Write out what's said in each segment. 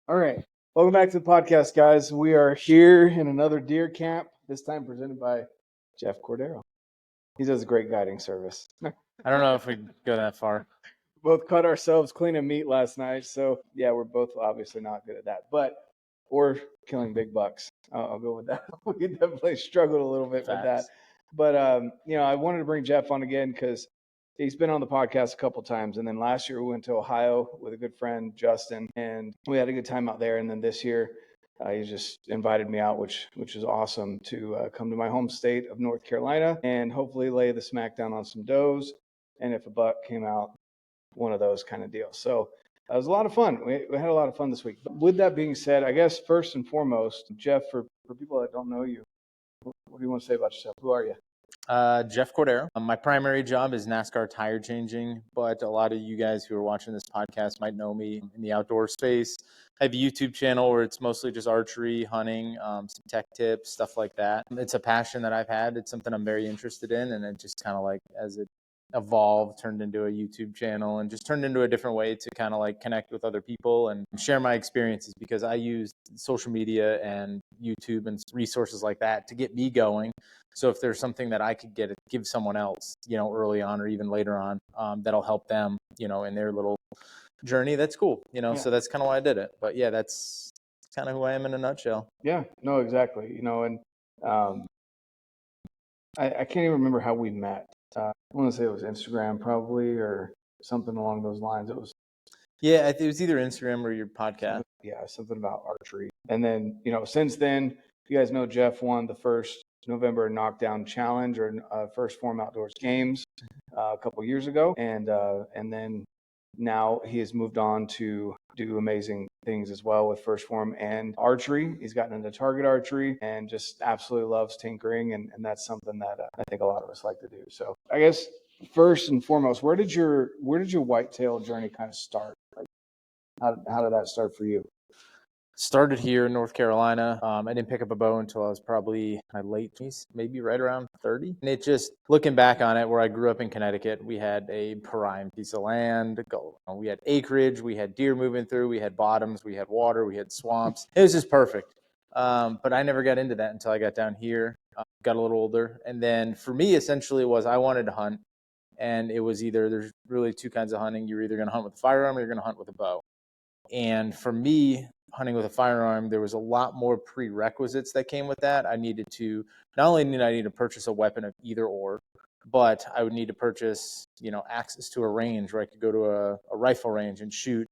All right. Welcome back to the podcast, guys. We are here in another deer camp, this time presented by Jeff Cordero. He does a great guiding service. I don't know if we'd go that far. Both cut ourselves cleaning meat last night. So, yeah, we're both obviously not good at that. But or killing big bucks. I'll go with that. We definitely struggled a little bit with that. But, I wanted to bring Jeff on again because he's been on the podcast a couple times. And then last year we went to Ohio with a good friend, Justin, and we had a good time out there. And then this year he just invited me out, which is awesome, to come to my home state of North Carolina and hopefully lay the smack down on some does. And if a buck came out, one of those kind of deals. So it was a lot of fun. We had a lot of fun this week. But with that being said, I guess first and foremost, Jeff, for people that don't know you, what do you want to say about yourself? Who are you? Jeff Cordero. My primary job is Nascar tire changing, but a lot of you guys who are watching this podcast might know me in the outdoor space. I have a YouTube channel where it's mostly just archery, hunting, some tech tips, stuff like that. It's a passion that I've had. It's something I'm very interested in, and it just kind of like as it evolved, turned into a YouTube channel and just turned into a different way to kind of like connect with other people and share my experiences, because I use social media and YouTube and resources like that to get me going. So if there's something that I could give someone else, early on or even later on, that'll help them, in their little journey, that's cool, so that's kind of why I did it. But yeah, that's kind of who I am in a nutshell. Yeah, no, exactly. And I can't even remember how we met. I want to say it was Instagram probably, or something along those lines. It was either Instagram or your podcast. Yeah, something about archery. And then, since then, you guys know Jeff won the first November Knockdown Challenge or first Phorm Outdoors Games a couple years ago. And then now he has moved on to do amazing things as well with First Phorm and archery. He's gotten into target archery and just absolutely loves tinkering. And that's something that I think a lot of us like to do. So I guess first and foremost, where did your whitetail journey kind of start? Like, how did that start for you? Started here in North Carolina. I didn't pick up a bow until I was probably my late 20s, maybe right around 30. And it just, looking back on it, where I grew up in Connecticut, we had a prime piece of land. We had acreage, we had deer moving through, we had bottoms, we had water, we had swamps. It was just perfect. But I never got into that until I got down here, got a little older. And then for me, essentially, was I wanted to hunt. And it was either, there's really two kinds of hunting. You're either going to hunt with a firearm or you're going to hunt with a bow. And for me, hunting with a firearm, there was a lot more prerequisites that came with that. I needed to, not only did I need to purchase a weapon of either or, but I would need to purchase, access to a range where I could go to a rifle range and shoot.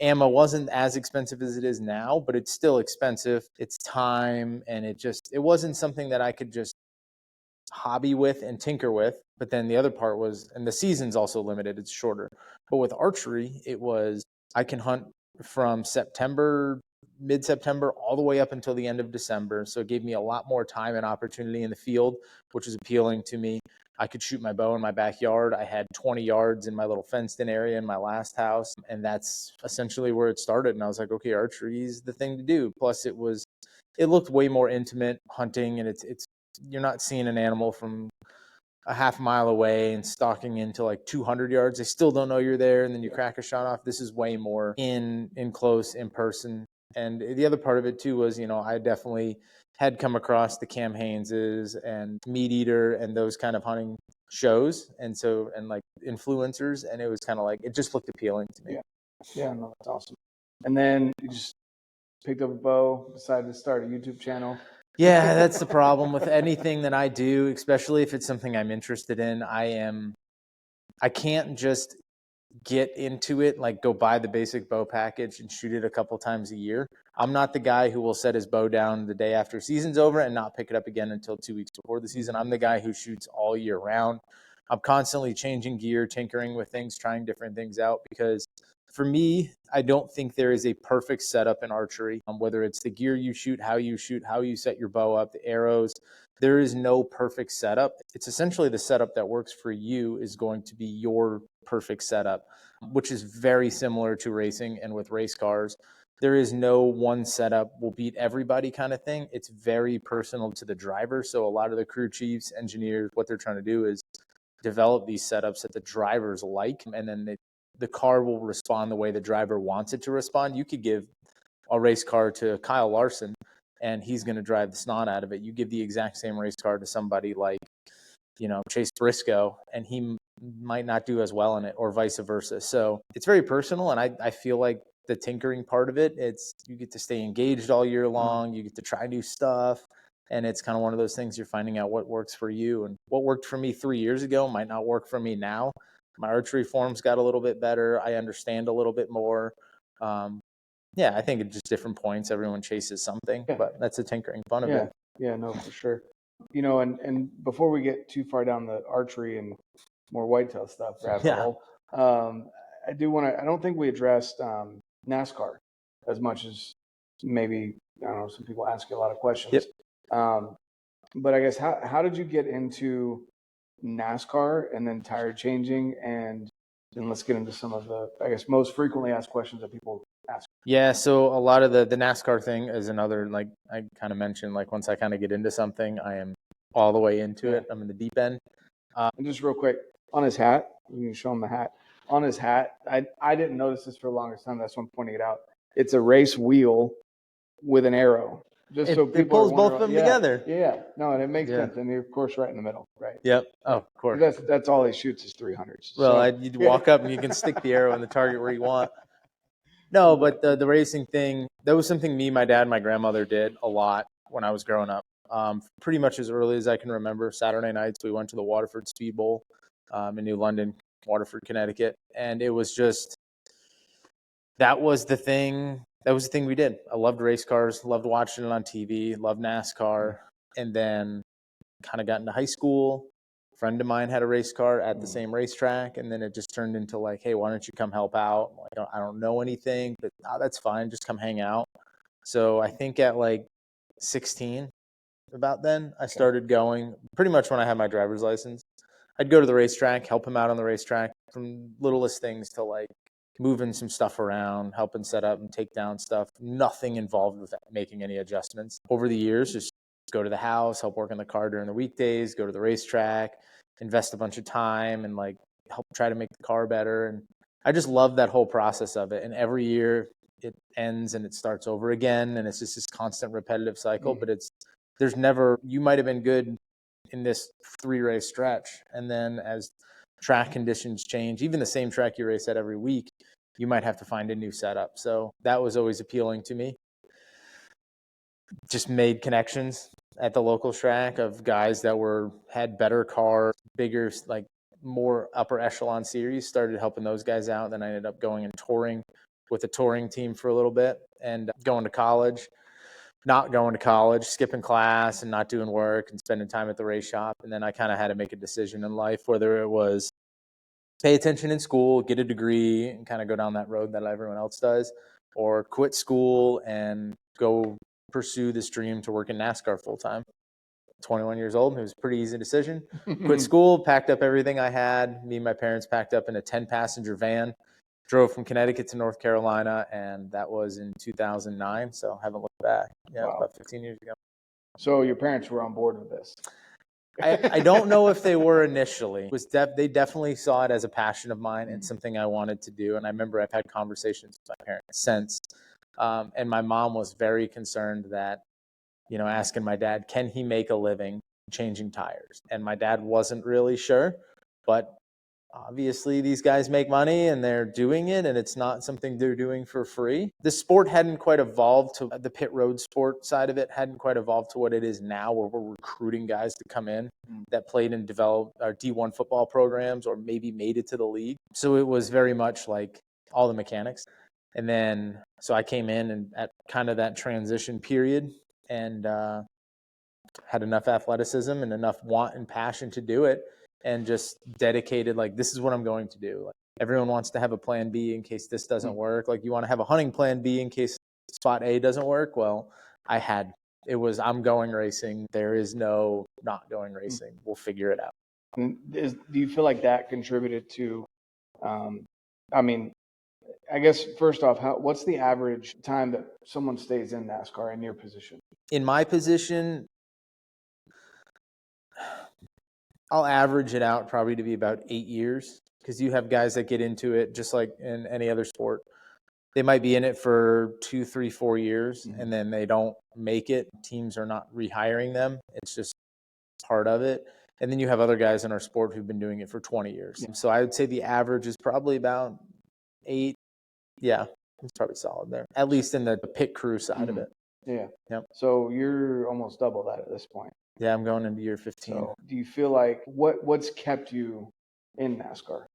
Ammo wasn't as expensive as it is now, but it's still expensive. It's time, and it wasn't something that I could just hobby with and tinker with. But then the other part was, and the season's also limited, it's shorter. But with archery, it was, I can hunt from mid-September, all the way up until the end of December. So it gave me a lot more time and opportunity in the field, which is appealing to me. I could shoot my bow in my backyard. I had 20 yards in my little fenced-in area in my last house, and that's essentially where it started. And I was like, okay, archery is the thing to do. Plus, it looked way more intimate hunting, and it's you're not seeing an animal from a half mile away and stalking into like 200 yards. They still don't know you're there, and then you crack a shot off. This is way more in close, in person. And the other part of it too was, I definitely had come across the Cam Haineses and Meat Eater and those kind of hunting shows, and like influencers, and it was kind of like, it just looked appealing to me. Yeah, no, that's awesome. And then you just picked up a bow, decided to start a YouTube channel. Yeah, that's the problem with anything that I do, especially if it's something I'm interested in. I can't just get into it, like go buy the basic bow package and shoot it a couple times a year. I'm not the guy who will set his bow down the day after season's over and not pick it up again until 2 weeks before the season. I'm the guy who shoots all year round. I'm constantly changing gear, tinkering with things, trying different things out, because for me, I don't think there is a perfect setup in archery, whether it's the gear you shoot, how you set your bow up, the arrows. There is no perfect setup. It's essentially the setup that works for you is going to be your perfect setup, which is very similar to racing and with race cars. There is no one setup will beat everybody kind of thing. It's very personal to the driver. So a lot of the crew chiefs, engineers, what they're trying to do is develop these setups that the drivers like, and then the car will respond the way the driver wants it to respond. You could give a race car to Kyle Larson and he's going to drive the snot out of it. You give the exact same race car to somebody like, Chase Briscoe, and he might not do as well in it, or vice versa. So it's very personal, and I feel like the tinkering part of it, you get to stay engaged all year long. You get to try new stuff, and it's kind of one of those things you're finding out what works for you. And what worked for me 3 years ago might not work for me now. My archery form's got a little bit better. I understand a little bit more. Yeah, I think it's just different points. Everyone chases something, but that's the tinkering fun of it. Yeah, no, for sure. And before we get too far down the archery and more whitetail stuff rabbit hole, I don't think we addressed NASCAR as much as maybe, I don't know, some people ask you a lot of questions. But I guess how did you get into NASCAR and then tire changing? And then let's get into some of the, I guess, most frequently asked questions that people ask. Yeah, so a lot of the NASCAR thing is another, like I kind of mentioned, like once I kind of get into something, I am all the way into it. I'm in the deep end. And just real quick, on his hat, you can show him the hat. On his hat, I didn't notice this for the longest time. That's why I'm pointing it out. It's a race wheel with an arrow. Just so people it pulls both of them together. Yeah, no, and it makes sense. And you're, of course, right in the middle, right? Yep. Oh, of course. That's all he shoots is 300s. Well, you'd walk up and you can stick the arrow in the target where you want. No, but the racing thing, that was something me, my dad, and my grandmother did a lot when I was growing up. Pretty much as early as I can remember, Saturday nights we went to the Waterford Speed Bowl in New London, Waterford, Connecticut, and it was just that was the thing we did. I loved race cars, loved watching it on TV, loved NASCAR, and then kind of got into high school. A friend of mine had a race car at the same racetrack, and then it just turned into like, hey, why don't you come help out? I don't know anything, but that's fine. Just come hang out. So I think at like 16, about then, I started going pretty much when I had my driver's license. I'd go to the racetrack, help him out on the racetrack, from littlest things to like moving some stuff around, helping set up and take down stuff. Nothing involved with making any adjustments. Over the years, just go to the house, help work on the car during the weekdays, go to the racetrack, invest a bunch of time and like help try to make the car better. And I just love that whole process of it. And every year it ends and it starts over again. And it's just this constant repetitive cycle, but there's never, you might've been good in this 3-race stretch. And then as track conditions change, even the same track you race at every week, you might have to find a new setup. So that was always appealing to me. Just made connections at the local track of guys that had better cars, bigger, like more upper echelon series, started helping those guys out. Then I ended up going and touring with a touring team for a little bit and going to college, not going to college, skipping class and not doing work and spending time at the race shop. And then I kind of had to make a decision in life, whether it was pay attention in school, get a degree and kind of go down that road that everyone else does, or quit school and go pursue this dream to work in NASCAR full time. 21 years old. It was a pretty easy decision. Quit school, packed up everything I had. Me and my parents packed up in a 10-passenger van, drove from Connecticut to North Carolina, and that was in 2009. So I haven't looked back. Yeah, wow. About 15 years ago. So your parents were on board with this? I don't know if they were initially. They definitely saw it as a passion of mine and something I wanted to do. And I remember I've had conversations with my parents since. And my mom was very concerned that, asking my dad, can he make a living changing tires? And my dad wasn't really sure, but obviously these guys make money and they're doing it and it's not something they're doing for free. The sport hadn't quite evolved to the pit road sport side of it, hadn't quite evolved to what it is now, where we're recruiting guys to come in that played and developed our D1 football programs or maybe made it to the league. So it was very much like all the mechanics. And then, so I came in and at kind of that transition period and had enough athleticism and enough want and passion to do it and just dedicated, like, this is what I'm going to do. Like, everyone wants to have a plan B in case this doesn't work. Like, you want to have a hunting plan B in case spot A doesn't work. Well, I'm going racing. There is no not going racing. We'll figure it out. Do you feel like that contributed to, I guess, first off, what's the average time that someone stays in NASCAR in your position? In my position, I'll average it out probably to be about 8 years, because you have guys that get into it just like in any other sport. they might be in it for 2, 3, 4 years, and then they don't make it. Teams are not rehiring them. It's just part of it. And then you have other guys in our sport who've been doing it for 20 years. So I would say the average is probably about 8. Yeah, it's probably solid there, at least in the pit crew side of it. Yeah. Yep. So you're almost double that at this point. Yeah, I'm going into year 15. So do you feel like what's kept you in NASCAR?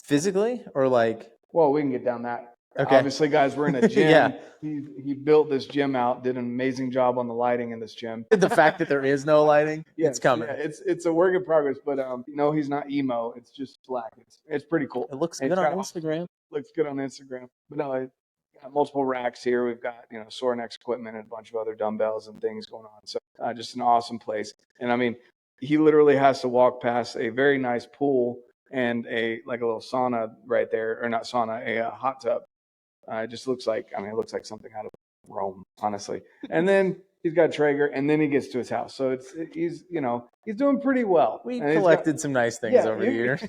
Physically or like? Well, we can get down that. Okay. Obviously, guys, we're in a gym. Yeah. He built this gym out, did an amazing job on the lighting in this gym. The fact that there is no lighting, it's coming. Yeah, it's a work in progress, but no, he's not emo. It's just black. It's pretty cool. It looks good on Instagram. Looks good on Instagram. But no, I got multiple racks here. We've got Sorinex equipment and a bunch of other dumbbells and things going on. So just an awesome place. And I mean, he literally has to walk past a very nice pool and a little sauna right there, or not sauna, a hot tub. It just looks like, it looks like something out of Rome, honestly. And then he's got Traeger, and then he gets to his house. So he's doing pretty well. We collected some nice things over the years.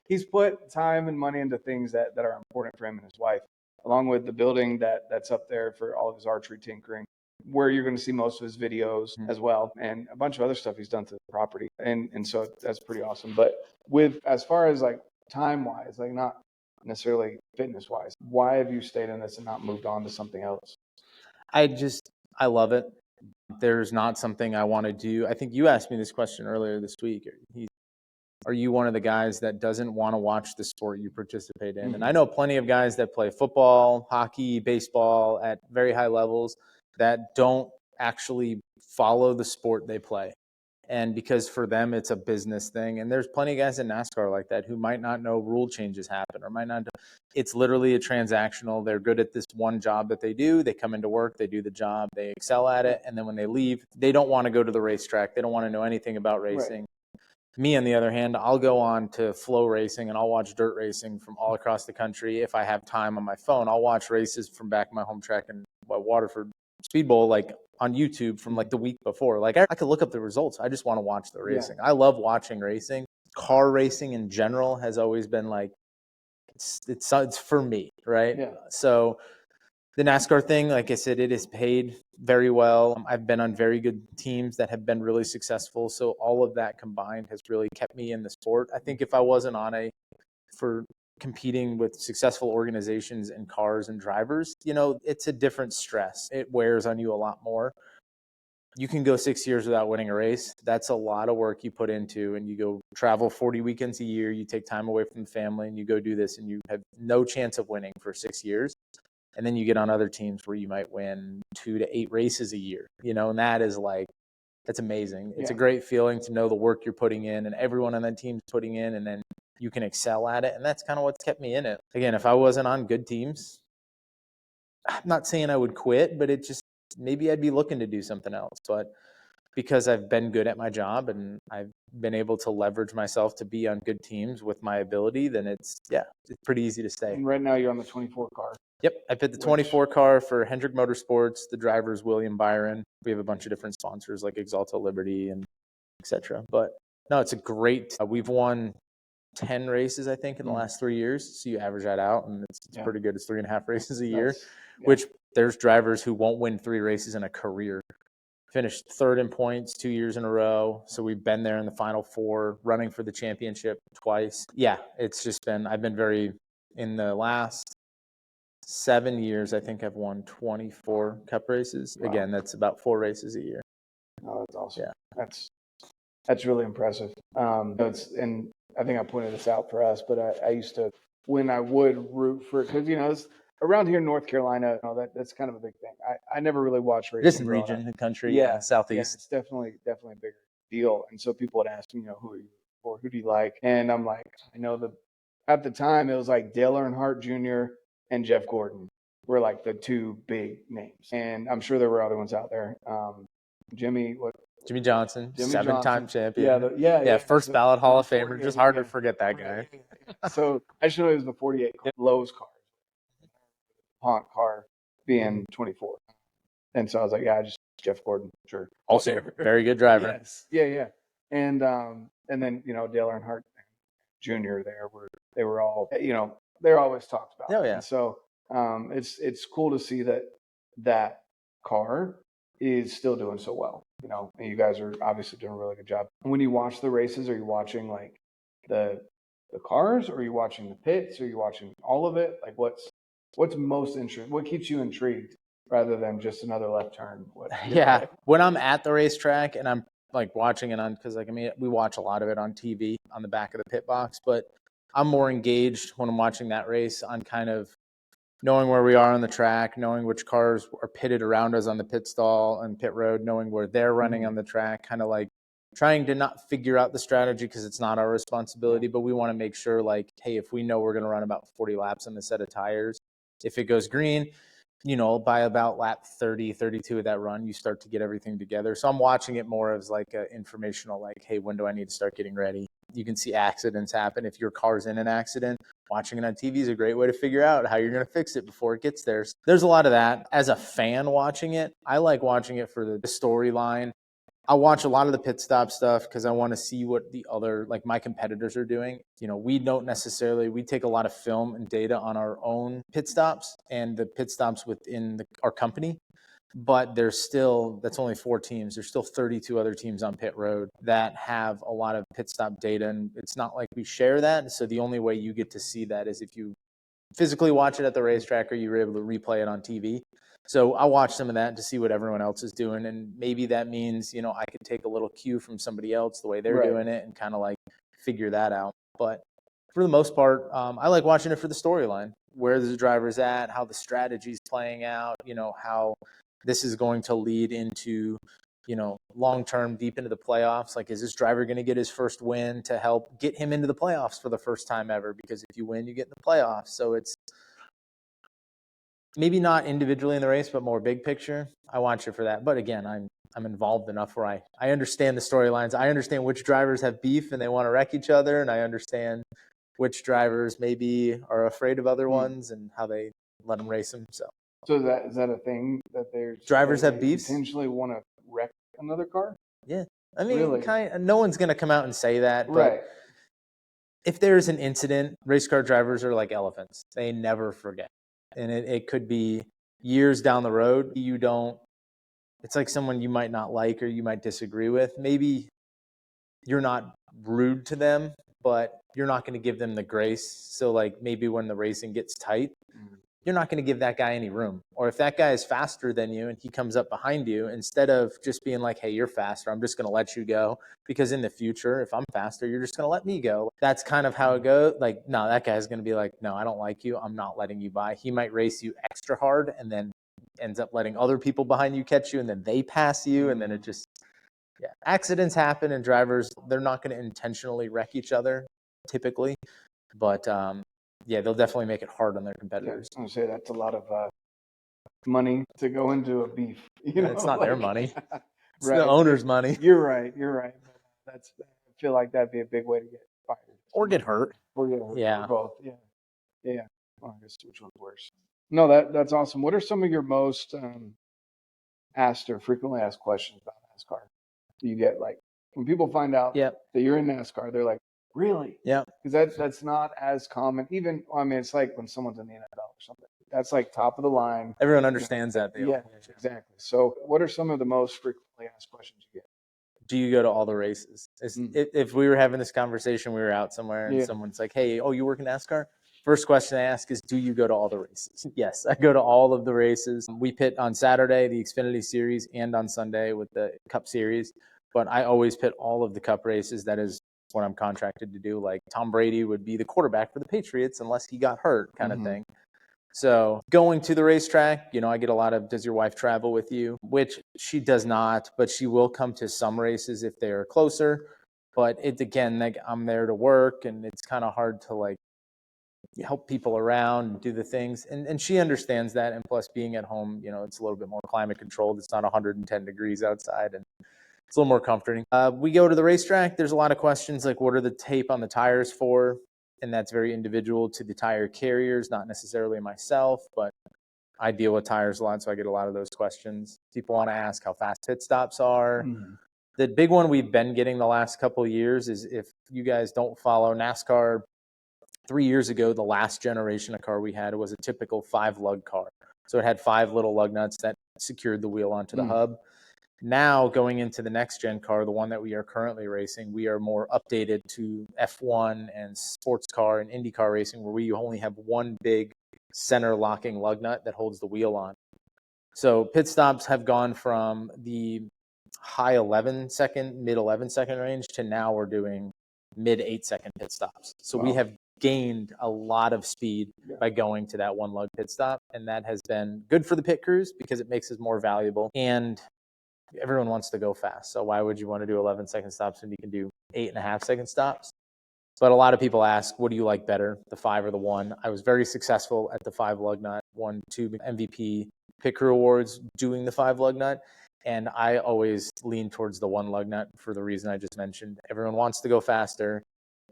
He's put time and money into things that are important for him and his wife, along with the building that's up there for all of his archery tinkering, where you're going to see most of his videos as well, and a bunch of other stuff he's done to the property. And so that's pretty awesome. But as far as like time-wise, like not necessarily fitness-wise, why have you stayed in this and not moved on to something else? I love it. There's not something I want to do. I think you asked me this question earlier this week. Are you one of the guys that doesn't want to watch the sport you participate in? And I know plenty of guys that play football, hockey, baseball at very high levels that don't actually follow the sport they play. And because for them, it's a business thing. And there's plenty of guys in NASCAR like that who might not know rule changes happen or might not know. It's literally a transactional. They're good at this one job that they do. They come into work, they do the job, they excel at it. And then when they leave, they don't want to go to the racetrack. They don't want to know anything about racing. Right. Me, on the other hand, I'll go on to Flow Racing and I'll watch dirt racing from all across the country. If I have time on my phone, I'll watch races from back my home track in Waterford Speed Bowl, like on YouTube from like the week before. Like I could look up the results. I just want to watch the racing. I love watching racing. Car racing in general has always been like, it's for me, right? Yeah. So the NASCAR thing, like I said, it is paid very well. I've been on very good teams that have been really successful. So all of that combined has really kept me in the sport. I think if I wasn't for competing with successful organizations and cars and drivers, it's a different stress. It wears on you a lot more. You can go 6 years without winning a race. That's a lot of work you put into, and you go travel 40 weekends a year. You take time away from the family and you go do this, and you have no chance of winning for 6 years. And then you get on other teams where you might win 2 to 8 races a year, and that is that's amazing. It's a great feeling to know the work you're putting in and everyone on that team's putting in, and then you can excel at it. And that's kind of what's kept me in it. Again, if I wasn't on good teams, I'm not saying I would quit, but maybe I'd be looking to do something else. But because I've been good at my job and I've been able to leverage myself to be on good teams with my ability, then it's pretty easy to stay. And right now you're on the 24 car. Yep. I fit the 24 car for Hendrick Motorsports. The driver is William Byron. We have a bunch of different sponsors like Exalta Liberty and etc. But no, it's a great, we've won 10 races, I think, in the last 3 years. So you average that out, and it's pretty good. It's 3.5 races a year, which there's drivers who won't win 3 races in a career. Finished third in points 2 years in a row. So we've been there in the final 4, running for the championship twice. Yeah, it's just I've been in the last 7 years, I think I've won 24 cup races. Wow. Again, that's about 4 races a year. Oh, that's awesome. Yeah. That's really impressive. And I think I pointed this out for us, but I used to, when I would root for it, because around here in North Carolina, that's kind of a big thing. I never really watched racing. This region, the country, southeast. It's definitely a bigger deal. And so people would ask me, who are you for? Who do you like? And I'm like, at the time it was like Dale Earnhardt Jr. and Jeff Gordon were like the 2 big names. And I'm sure there were other ones out there. Jimmy Johnson, 7-time champion. Yeah. First ballot Hall of Famer. Just hard to forget that guy. So I should know he was the 48 Lowe's car. Honk car being 24. And so I was like, just Jeff Gordon, sure. Also very good driver. Yes. Yeah. And then, Dale Earnhardt Jr. they were all, they're always talked about. Oh, yeah. And so It's cool to see that car is still doing so well. And you guys are obviously doing a really good job. When you watch the races, are you watching like the cars, or are you watching the pits, or are you watching all of it? Like what's most interesting? What keeps you intrigued rather than just another left turn? Yeah. When I'm at the racetrack and I'm like watching it on, because like, I mean, we watch a lot of it on TV on the back of the pit box, but I'm more engaged when I'm watching that race on kind of knowing where we are on the track, knowing which cars are pitted around us on the pit stall and pit road, knowing where they're running on the track, kind of like trying to not figure out the strategy because it's not our responsibility, but we want to make sure like, hey, if we know we're going to run about 40 laps on the set of tires, if it goes green, by about lap 30, 32 of that run, you start to get everything together. So I'm watching it more as like a informational, like, hey, when do I need to start getting ready? You can see accidents happen. If your car's in an accident, watching it on TV is a great way to figure out how you're going to fix it before it gets there. There's a lot of that. As a fan watching it, I like watching it for the storyline. I watch a lot of the pit stop stuff because I want to see what the other, like my competitors are doing. We don't necessarily, we take a lot of film and data on our own pit stops and the pit stops within our company, but that's only 4 teams. There's still 32 other teams on pit road that have a lot of pit stop data, and it's not like we share that. So the only way you get to see that is if you physically watch it at the racetrack or you were able to replay it on TV. So I watch some of that to see what everyone else is doing. And maybe that means, I could take a little cue from somebody else, the way they're doing it, and kind of like figure that out. But for the most part, I like watching it for the storyline, where the driver's at, how the strategy's playing out, how this is going to lead into, long-term deep into the playoffs. Like, is this driver going to get his first win to help get him into the playoffs for the first time ever? Because if you win, you get in the playoffs. So it's maybe not individually in the race, but more big picture. I watch it for that. But again, I'm involved enough where I understand the storylines. I understand which drivers have beef and they want to wreck each other, and I understand which drivers maybe are afraid of other ones and how they let them race them. So is that a thing that there's drivers have beefs? Intentionally want to wreck another car? Yeah, I mean, really? No one's going to come out and say that, but if there's an incident, race car drivers are like elephants. They never forget. And it could be years down the road. It's like someone you might not like or you might disagree with. Maybe you're not rude to them, but you're not going to give them the grace. So like maybe when the racing gets tight, you're not going to give that guy any room. Or if that guy is faster than you and he comes up behind you, instead of just being like, hey, you're faster, I'm just going to let you go. Because in the future, if I'm faster, you're just going to let me go. That's kind of how it goes. Like, no, that guy's going to be like, no, I don't like you. I'm not letting you by. He might race you extra hard and then ends up letting other people behind you catch you, and then they pass you. And then it just, accidents happen, and drivers, they're not going to intentionally wreck each other typically. But, they'll definitely make it hard on their competitors. I was going to say that's a lot of money to go into a beef. It's not their money. It's the owner's money. You're right. I feel like that'd be a big way to get fired. Or get hurt. Yeah. Or both. Yeah. Well, I guess which one's worse? No, that's awesome. What are some of your most asked or frequently asked questions about NASCAR? Do you get like when people find out that you're in NASCAR, they're like, really? Yeah. Because that's not as common. Even, it's like when someone's in the NFL or something. That's like top of the line. Everyone understands that deal. Yeah, exactly. So what are some of the most frequently asked questions you get? Do you go to all the races? If we were having this conversation, we were out somewhere and someone's like, hey, you work in NASCAR? First question I ask is, do you go to all the races? Yes, I go to all of the races. We pit on Saturday, the Xfinity Series, and on Sunday with the Cup Series. But I always pit all of the Cup races. That is what I'm contracted to do. Like Tom Brady would be the quarterback for the Patriots unless he got hurt kind of thing. So going to the racetrack, I get a lot of, does your wife travel with you? Which she does not, but she will come to some races if they're closer. But again, like I'm there to work, and it's kind of hard to like help people around and do the things. And she understands that. And plus being at home, it's a little bit more climate controlled. It's not 110 degrees outside, and it's a little more comforting. We go to the racetrack. There's a lot of questions like, what are the tape on the tires for? And that's very individual to the tire carriers, not necessarily myself, but I deal with tires a lot, so I get a lot of those questions. People want to ask how fast pit stops are. The big one we've been getting the last couple of years is, if you guys don't follow, NASCAR 3 years ago, the last generation of car we had was a typical 5-lug car. So it had 5 little lug nuts that secured the wheel onto the hub. Now, going into the next gen car, the one that we are currently racing, we are more updated to F1 and sports car and IndyCar racing, where we only have one big center locking lug nut that holds the wheel on. So pit stops have gone from the high 11-second, mid 11-second range to now we're doing mid 8-second pit stops. So we have gained a lot of speed by going to that one lug pit stop, and that has been good for the pit crews because it makes us more valuable. And everyone wants to go fast. So why would you want to do 11-second stops when you can do 8.5-second stops? But a lot of people ask, what do you like better, the 5 or the 1? I was very successful at the 5 lug nut, won 2 MVP pit crew awards doing the 5 lug nut. And I always lean towards the 1 lug nut for the reason I just mentioned. Everyone wants to go faster,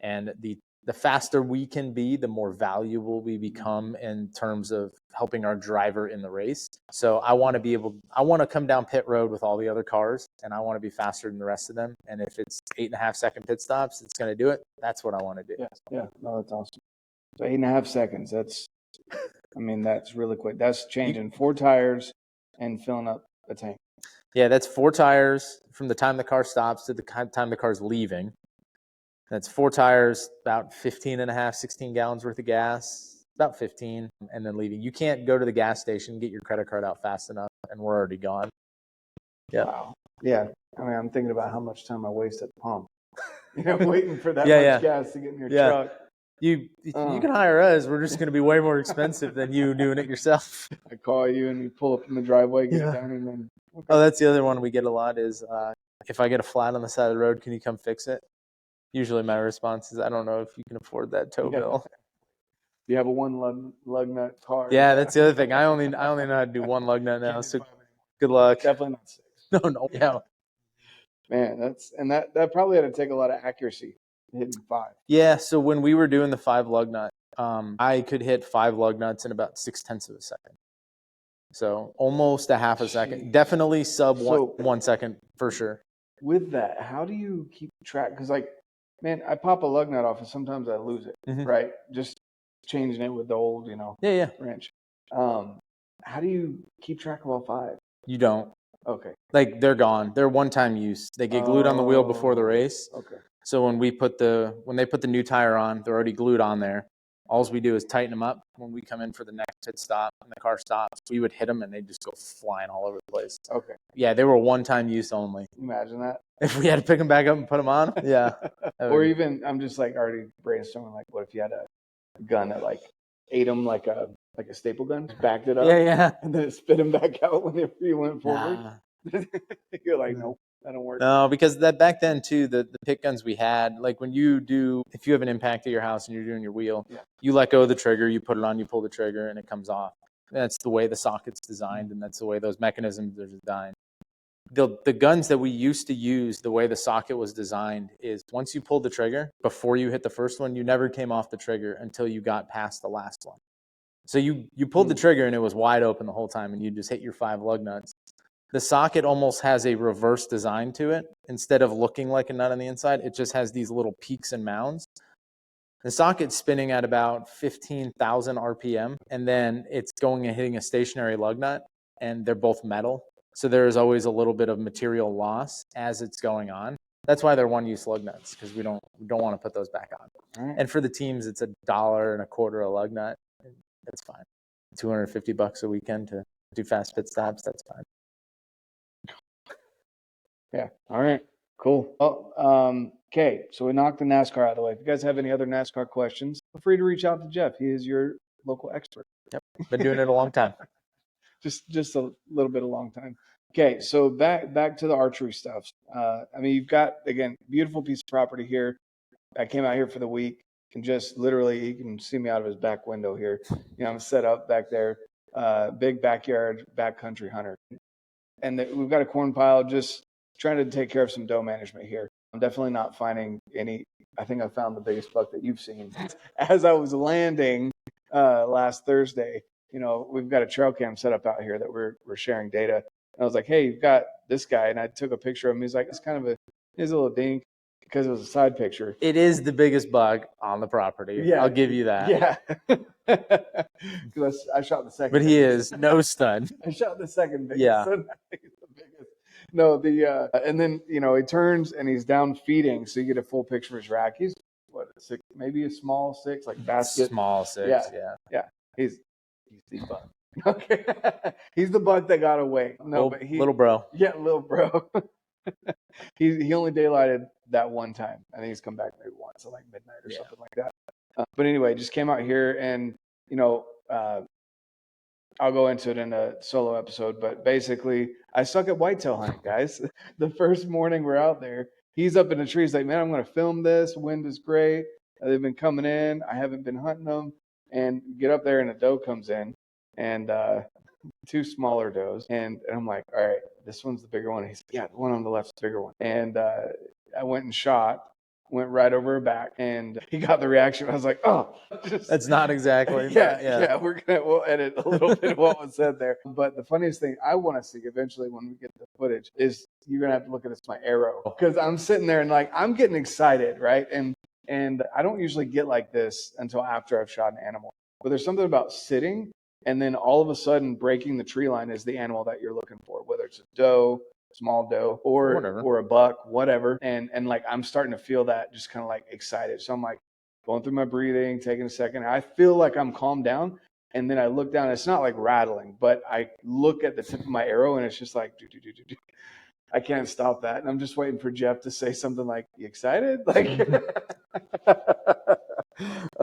and the faster we can be, the more valuable we become in terms of helping our driver in the race. So I want to come down pit road with all the other cars, and I want to be faster than the rest of them. And if it's 8.5-second pit stops, it's going to do it. That's what I want to do. Yeah. No, that's awesome. So 8.5 seconds. That's really quick. That's changing 4 tires and filling up a tank. Yeah, that's 4 tires from the time the car stops to the time the car's leaving. That's 4 tires, about 15.5, 16 gallons worth of gas, about 15, and then leaving. You can't go to the gas station, get your credit card out fast enough, and we're already gone. Yeah. Wow. Yeah. I'm thinking about how much time I waste at the pump. Waiting for that much gas to get in your truck. You can hire us. We're just going to be way more expensive than you doing it yourself. I call you and you pull up in the driveway, get it done, and then. Okay. Oh, that's the other one we get a lot is if I get a flat on the side of the road, can you come fix it? Usually my response is, I don't know if you can afford that tow bill. You have a 1 lug nut car. Yeah, that's the other thing. I only know how to do 1 lug nut now. So good luck. Definitely not 6. No. Yeah. Man, that probably had to take a lot of accuracy hitting 5. Yeah. So when we were doing the 5 lug nut, I could hit 5 lug nuts in about 0.6 of a second. So almost a half a second. Definitely sub 1 second for sure. With that, how do you keep track? Because I pop a lug nut off and sometimes I lose it, right? Just changing it with the old, wrench. How do you keep track of all 5? You don't. Okay. They're gone. They're one-time use. They get glued on the wheel before the race. Okay. So when they put the new tire on, they're already glued on there. All we do is tighten them up. When we come in for the next pit stop and the car stops, we would hit them and they just go flying all over the place. Okay. Yeah, they were one-time use only. Imagine that. If we had to pick them back up and put them on, yeah. Or even, I'm just already brainstorming, what if you had a gun that ate them like a staple gun, backed it up, and then it spit them back out whenever you went forward. You're like, nope, that don't work. No, because that back then too, the pit guns we had, when if you have an impact at your house and you're doing your wheel, you let go of the trigger, you put it on, you pull the trigger, and it comes off. That's the way the socket's designed, and that's the way those mechanisms are designed. The guns that we used to use, the way the socket was designed is once you pulled the trigger, before you hit the first one, you never came off the trigger until you got past the last one. So you pulled the trigger and it was wide open the whole time, and you just hit your 5 lug nuts. The socket almost has a reverse design to it. Instead of looking like a nut on the inside, it just has these little peaks and mounds. The socket's spinning at about 15,000 RPM, and then it's going and hitting a stationary lug nut, and they're both metal. So there is always a little bit of material loss as it's going on. That's why they're one-use lug nuts, because we don't want to put those back on. Right. And for the teams, it's $1.25 a lug nut. That's fine. $250 a weekend to do fast pit stops. That's fine. Yeah. All right. Cool. Well, okay. So we knocked the NASCAR out of the way. If you guys have any other NASCAR questions, feel free to reach out to Jeff. He is your local expert. Yep. Been doing it a long time. Just a little bit, a long time. Okay. So back to the archery stuff. You've got, again, beautiful piece of property here. I came out here for the week. Can just literally, you can see me out of his back window here. I'm set up back there. Big backyard, backcountry hunter. And we've got a corn pile, just trying to take care of some doe management here. I'm definitely not finding any. I think I found the biggest buck that you've seen. As I was landing last Thursday, we've got a trail cam set up out here that we're sharing data. And I was like, hey, you've got this guy. And I took a picture of him. He's like, he's a little dink. because it was a side picture. It is the biggest buck on the property. Yeah, I'll give you that. Yeah, because I shot the second. But he is no stun. I shot the second biggest. Yeah. So he's the biggest. No, and then he turns and he's down feeding, so you get a full picture of his rack. He's what, six, maybe a small six, like basket. Small six. Yeah. He's the buck. Okay, he's the buck that got away. No, but little bro. Yeah, little bro. he only daylighted that one time. I think he's come back maybe once at like midnight or something like that. But anyway, just came out here and I'll go into it in a solo episode, but basically I suck at whitetail hunting, guys. The first morning we're out there, he's up in the trees like, man, I'm going to film this. Wind is great. They've been coming in. I haven't been hunting them. And get up there and a doe comes in and two smaller does. And I'm like, all right, this one's the bigger one. He's like, yeah, the one on the left's the bigger one. And I went and shot. Went right over her back, and he got the reaction. I was like, "Oh, that's not exactly." Yeah. We'll edit a little bit of what was said there. But the funniest thing I want to see eventually when we get the footage is you're gonna have to look at my arrow, because I'm sitting there and like I'm getting excited, right? And I don't usually get like this until after I've shot an animal. But there's something about sitting and then all of a sudden breaking the tree line is the animal that you're looking for, whether it's a doe, small doe, or a buck, whatever. And like I'm starting to feel that just kind of like excited. So I'm like going through my breathing, taking a second. I feel like I'm calmed down. And then I look down, it's not like rattling, but I look at the tip of my arrow and it's just like, I can't stop that. And I'm just waiting for Jeff to say something like, you excited? Like,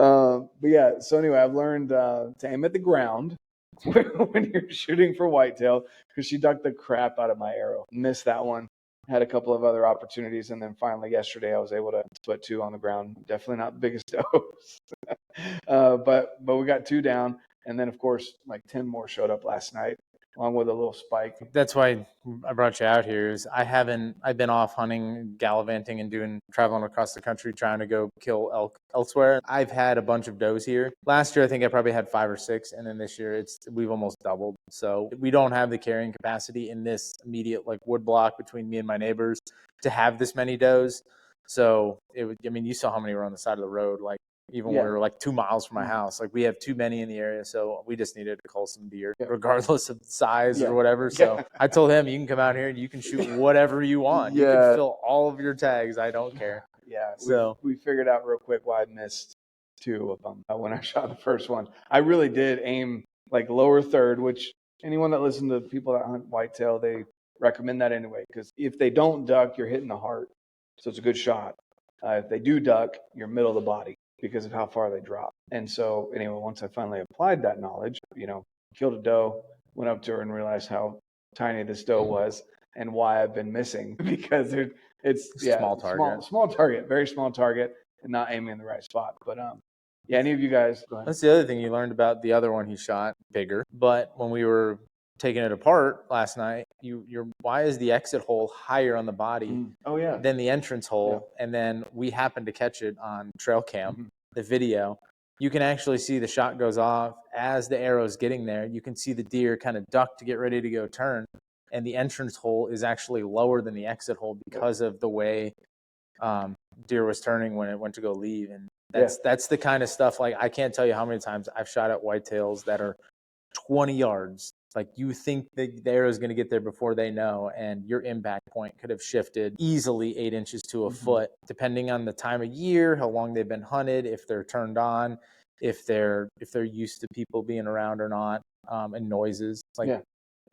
but yeah, so anyway, I've learned to aim at the ground when you're shooting for whitetail, because she ducked the crap out of my arrow. Missed that one. Had a couple of other opportunities, and then finally yesterday I was able to put two on the ground. Definitely not the biggest does, but we got two down, and then of course like 10 more showed up last night, along with a little spike. That's why I brought you out here. I've been off hunting, gallivanting, and traveling across the country trying to go kill elk elsewhere. I've had a bunch of does here. Last year, I think I probably had 5 or 6. And then this year we've almost doubled. So we don't have the carrying capacity in this immediate like wood block between me and my neighbors to have this many does. So you saw how many were on the side of the road. Like, even when we were like 2 miles from my house, like we have too many in the area. So we just needed to cull some deer, regardless of size or whatever. So I told him, you can come out here and you can shoot whatever you want. You can fill all of your tags. I don't care. Yeah. So we figured out real quick why I missed 2 of them when I shot the first one. I really did aim like lower third, which anyone that listens to people that hunt whitetail, they recommend that anyway, because if they don't duck, you're hitting the heart. So it's a good shot. If they do duck, you're middle of the body, because of how far they drop. And so anyway, once I finally applied that knowledge, killed a doe, went up to her and realized how tiny this doe was and why I've been missing, because it's small target, very small target, and not aiming in the right spot. But any of you guys, go ahead. That's the other thing you learned about the other one he shot, bigger. But when we were taking it apart last night, why is the exit hole higher on the body than the entrance hole? And then we happened to catch it on trail cam, the video. You can actually see the shot goes off as the arrow's getting there. You can see the deer kind of duck to get ready to go turn, and the entrance hole is actually lower than the exit hole because of the way deer was turning when it went to go leave. And that's the kind of stuff, like, I can't tell you how many times I've shot at whitetails that are 20 yards. Like, you think the arrow is going to get there before they know, and your impact point could have shifted easily 8 inches to a foot, depending on the time of year, how long they've been hunted, if they're turned on, if they're used to people being around or not, and noises. Like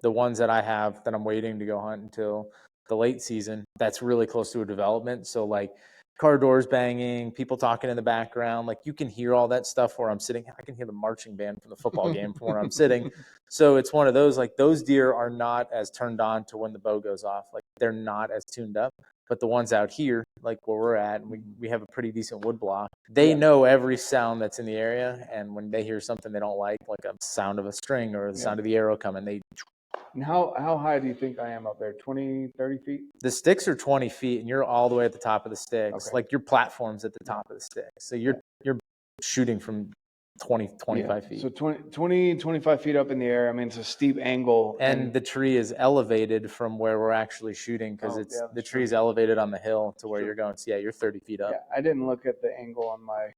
the ones that I have that I'm waiting to go hunt until the late season, that's really close to a development. So like car doors banging, people talking in the background, like you can hear all that stuff where I'm sitting. I can hear the marching band from the football game from where I'm sitting. So it's one of those, like, those deer are not as turned on to when the bow goes off. Like, they're not as tuned up. But the ones out here, like where we're at, we have a pretty decent wood block. They know every sound that's in the area. And when they hear something they don't like a sound of a string or the sound of the arrow coming, they... And how high do you think I am up there? 20, 30 feet? The sticks are 20 feet, and you're all the way at the top of the sticks. Okay. Like, your platform's at the top of the sticks. So you're shooting from 25 feet. So 25 feet up in the air. I mean, it's a steep angle. And the tree is elevated from where we're actually shooting because the tree's elevated on the hill to where you're going. So yeah, you're 30 feet up. Yeah, I didn't look at the angle on my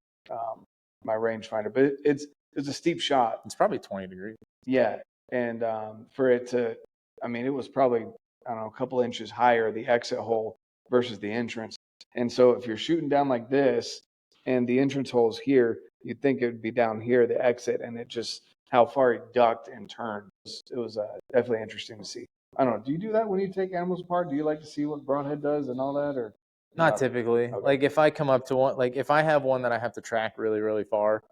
my rangefinder, but it's a steep shot. It's probably 20 degrees. Yeah, and for it to, I mean, it was probably, I don't know, a couple inches higher, the exit hole versus the entrance. And so if you're shooting down like this and the entrance hole's here, you'd think it would be down here, the exit, and it just, how far it ducked and turned. It was definitely interesting to see. I don't know. Do you do that when you take animals apart? Do you like to see what broadhead does and all that, or? Not typically. Okay. Like if I come up to one, like if I have one that I have to track really, really far,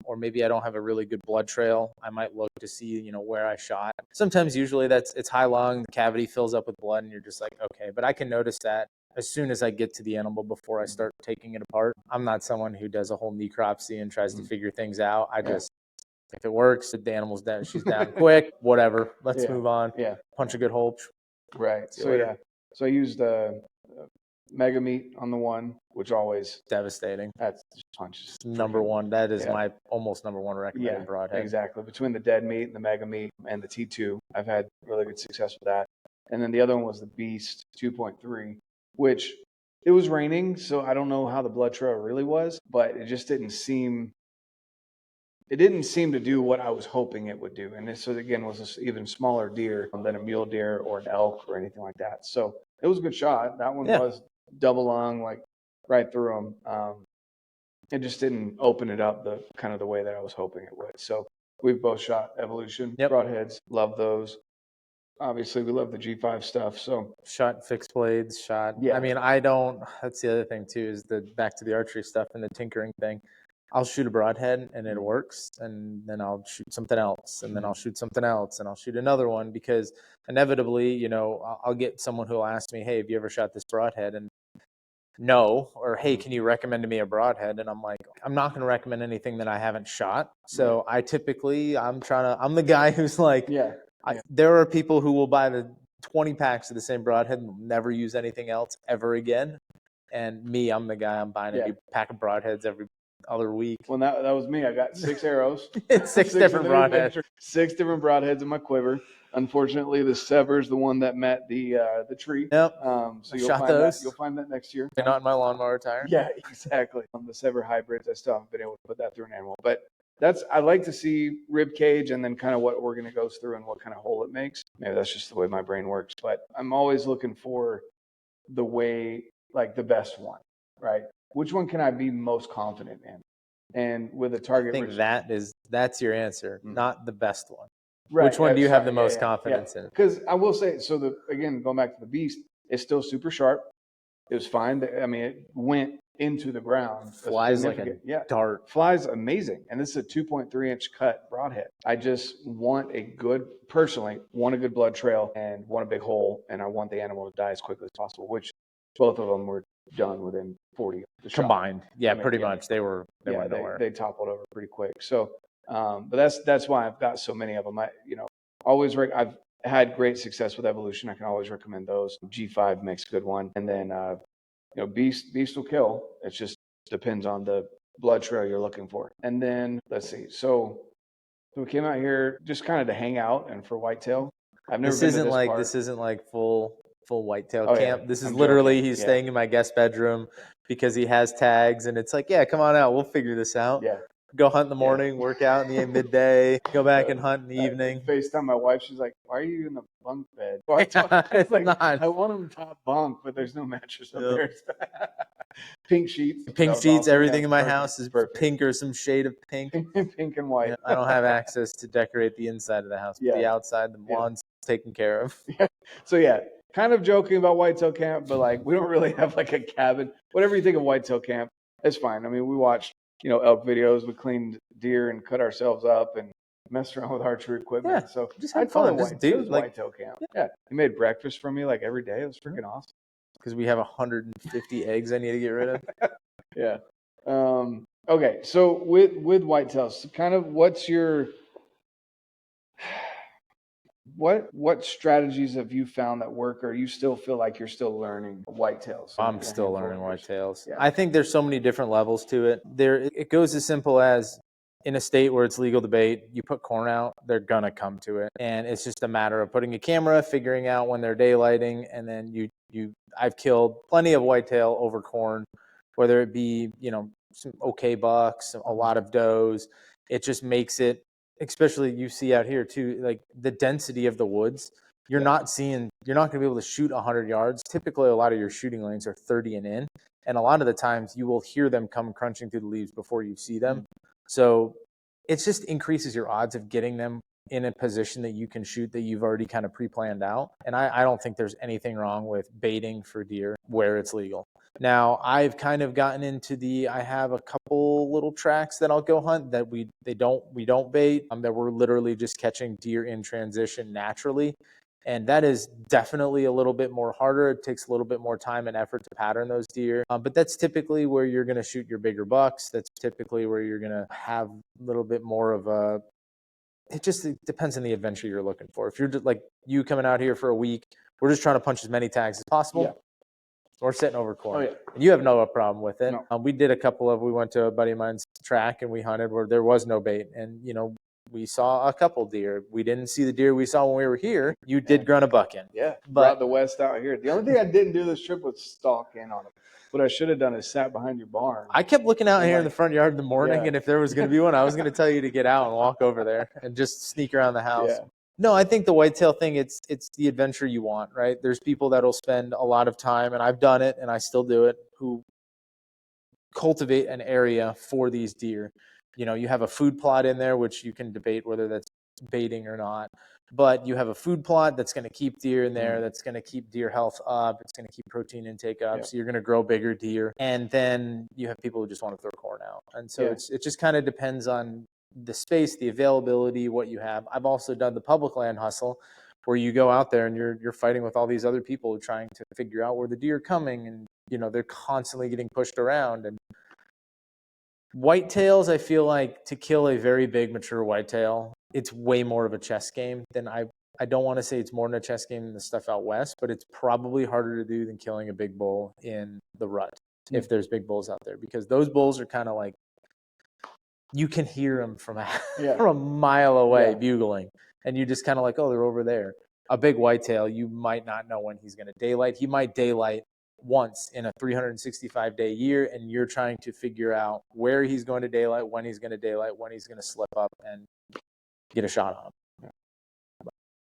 or maybe I don't have a really good blood trail, I might look to see, you know, where I shot. Sometimes usually it's high lung, the cavity fills up with blood and you're just like, okay, but I can notice that as soon as I get to the animal before I start taking it apart. I'm not someone who does a whole necropsy and tries to figure things out. I just, if it works, if the animal's down, she's down quick, whatever, let's move on. Yeah. Punch a good hole. Right. So so I used Mega Meat on the one, which always devastating. That's just punches. Number one. That is my almost number one recommended broadhead. Exactly. Between the Dead Meat and the Mega Meat and the T2, I've had really good success with that. And then the other one was the Beast 2.3, which it was raining, so I don't know how the blood trail really was, but it just didn't seem. It didn't seem to do what I was hoping it would do. And this, again, was an even smaller deer than a mule deer or an elk or anything like that. So it was a good shot. That one was double lung, like right through them. It just didn't open it up the kind of the way that I was hoping it would. So we've both shot Evolution broadheads. Love those. Obviously, we love the G5 stuff. So shot fixed blades, shot. I mean, that's the other thing too, is back to the archery stuff and the tinkering thing. I'll shoot a broadhead and it works, and then I'll shoot something else, and then I'll shoot something else, and I'll shoot another one, because inevitably, you know, I'll get someone who will ask me, hey, have you ever shot this broadhead? And no, or hey, can you recommend to me a broadhead? And I'm like, I'm not going to recommend anything that I haven't shot. So I typically, I'm the guy who's like, there are people who will buy the 20 packs of the same broadhead and will never use anything else ever again. And me, I'm the guy, I'm buying a new pack of broadheads every other week. Well, that was me. I got 6 arrows. six different broadheads. 6 different broadheads in my quiver. Unfortunately, the Sever's the one that met the tree. Yep. So you'll find that next year. They're not in my lawnmower tire. Yeah, exactly. The Sever hybrids, I still haven't been able to put that through an animal. But I like to see rib cage and then kind of what organ it goes through and what kind of hole it makes. Maybe that's just the way my brain works. But I'm always looking for the way, like the best one, right? Which one can I be most confident in? And with a target, I think that's your answer, not the best one. Right. Which one do you have the most confidence in? Because I will say, so again, going back to the Beast, it's still super sharp. It was fine. I mean, it went into the ground. Flies like a dart. Flies amazing. And this is a 2.3-inch cut broadhead. I just personally want a good blood trail and want a big hole, and I want the animal to die as quickly as possible, which both of them were done within 40 of the combined. Shot. Yeah, pretty much. They were nowhere. They toppled over pretty quick. So, but that's why I've got so many of them. I've had great success with Evolution. I can always recommend those. G5 makes a good one, and then Beast will kill. It just depends on the blood trail you're looking for. And then let's see. So we came out here just kind of to hang out and for whitetail. I've never. This isn't like full whitetail camp. Yeah. This is literally he's staying in my guest bedroom because he has tags, and it's like, yeah, come on out, we'll figure this out. Yeah. Go hunt in the morning, work out in the midday, go back and hunt in the evening. FaceTime my wife, she's like, why are you in the bunk bed? It's like, I want him top bunk, but there's no mattress up there. Pink sheets. Everything in my house is pink or some shade of pink. Pink and white. Yeah, I don't have access to decorate the inside of the house, but the outside, the lawn's taken care of. Yeah. So kind of joking about whitetail camp, but like we don't really have like a cabin. Whatever you think of whitetail camp, it's fine. I mean, we watched elk videos. We cleaned deer and cut ourselves up and messed around with archery equipment. Yeah, so just had fun. Whitetail camp. Yeah, he made breakfast for me like every day. It was freaking awesome. Because we have 150 eggs I need to get rid of. Yeah. Okay. So with whitetails, kind of what's your what strategies have you found that work, or you still feel like you're still learning whitetails? I'm still learning whitetails. Yeah. I think there's so many different levels to it. It goes as simple as in a state where it's legal to bait, you put corn out, they're gonna come to it. And it's just a matter of putting a camera, figuring out when they're daylighting, and then I've killed plenty of whitetail over corn, whether it be, some okay bucks, a lot of does. It just makes it, especially you see out here too, like the density of the woods. You're not going to be able to shoot 100 yards. Typically, a lot of your shooting lanes are 30 and in. And a lot of the times you will hear them come crunching through the leaves before you see them. So it just increases your odds of getting them in a position that you can shoot that you've already kind of pre-planned out. And I don't think there's anything wrong with baiting for deer where it's legal. Now, I've kind of gotten into I have a couple little tracks that I'll go hunt that we don't bait, that we're literally just catching deer in transition naturally. And that is definitely a little bit more harder. It takes a little bit more time and effort to pattern those deer. But that's typically where you're going to shoot your bigger bucks. That's typically where you're going to have a little bit more of it depends on the adventure you're looking for. If you're just like you coming out here for a week, we're just trying to punch as many tags as possible. Yeah. We're sitting over corn. You have no problem with it. No. We went to a buddy of mine's track and we hunted where there was no bait. And, we saw a couple deer. We didn't see the deer we saw when we were here. You did grunt a buck in. Yeah, brought the West out here. The only thing I didn't do this trip was stalk in on them. What I should have done is sat behind your barn. I kept looking out here in the front yard in the morning, and if there was going to be one, I was going to tell you to get out and walk over there and just sneak around the house. Yeah. No, I think the whitetail thing, it's the adventure you want, right? There's people that'll spend a lot of time, and I've done it, and I still do it, who cultivate an area for these deer. You have a food plot in there, which you can debate whether that's baiting or not, but you have a food plot that's going to keep deer in there, that's going to keep deer health up, it's going to keep protein intake up, so you're going to grow bigger deer. And then you have people who just want to throw corn out. And so it just kind of depends on the space, the availability, what you have. I've also done the public land hustle, where you go out there and you're fighting with all these other people trying to figure out where the deer are coming, and they're constantly getting pushed around. And whitetails, I feel like, to kill a very big mature whitetail, it's way more of a chess game than I don't want to say it's more than a chess game than the stuff out west, but it's probably harder to do than killing a big bull in the rut, if there's big bulls out there, because those bulls are kind of like, you can hear them from a mile away bugling, and you just kind of like, oh, they're over there. A big whitetail, you might not know when he's going to daylight. He might daylight once in a 365-day year, and you're trying to figure out where he's going to daylight, when he's going to daylight, when he's going to slip up and get a shot on him.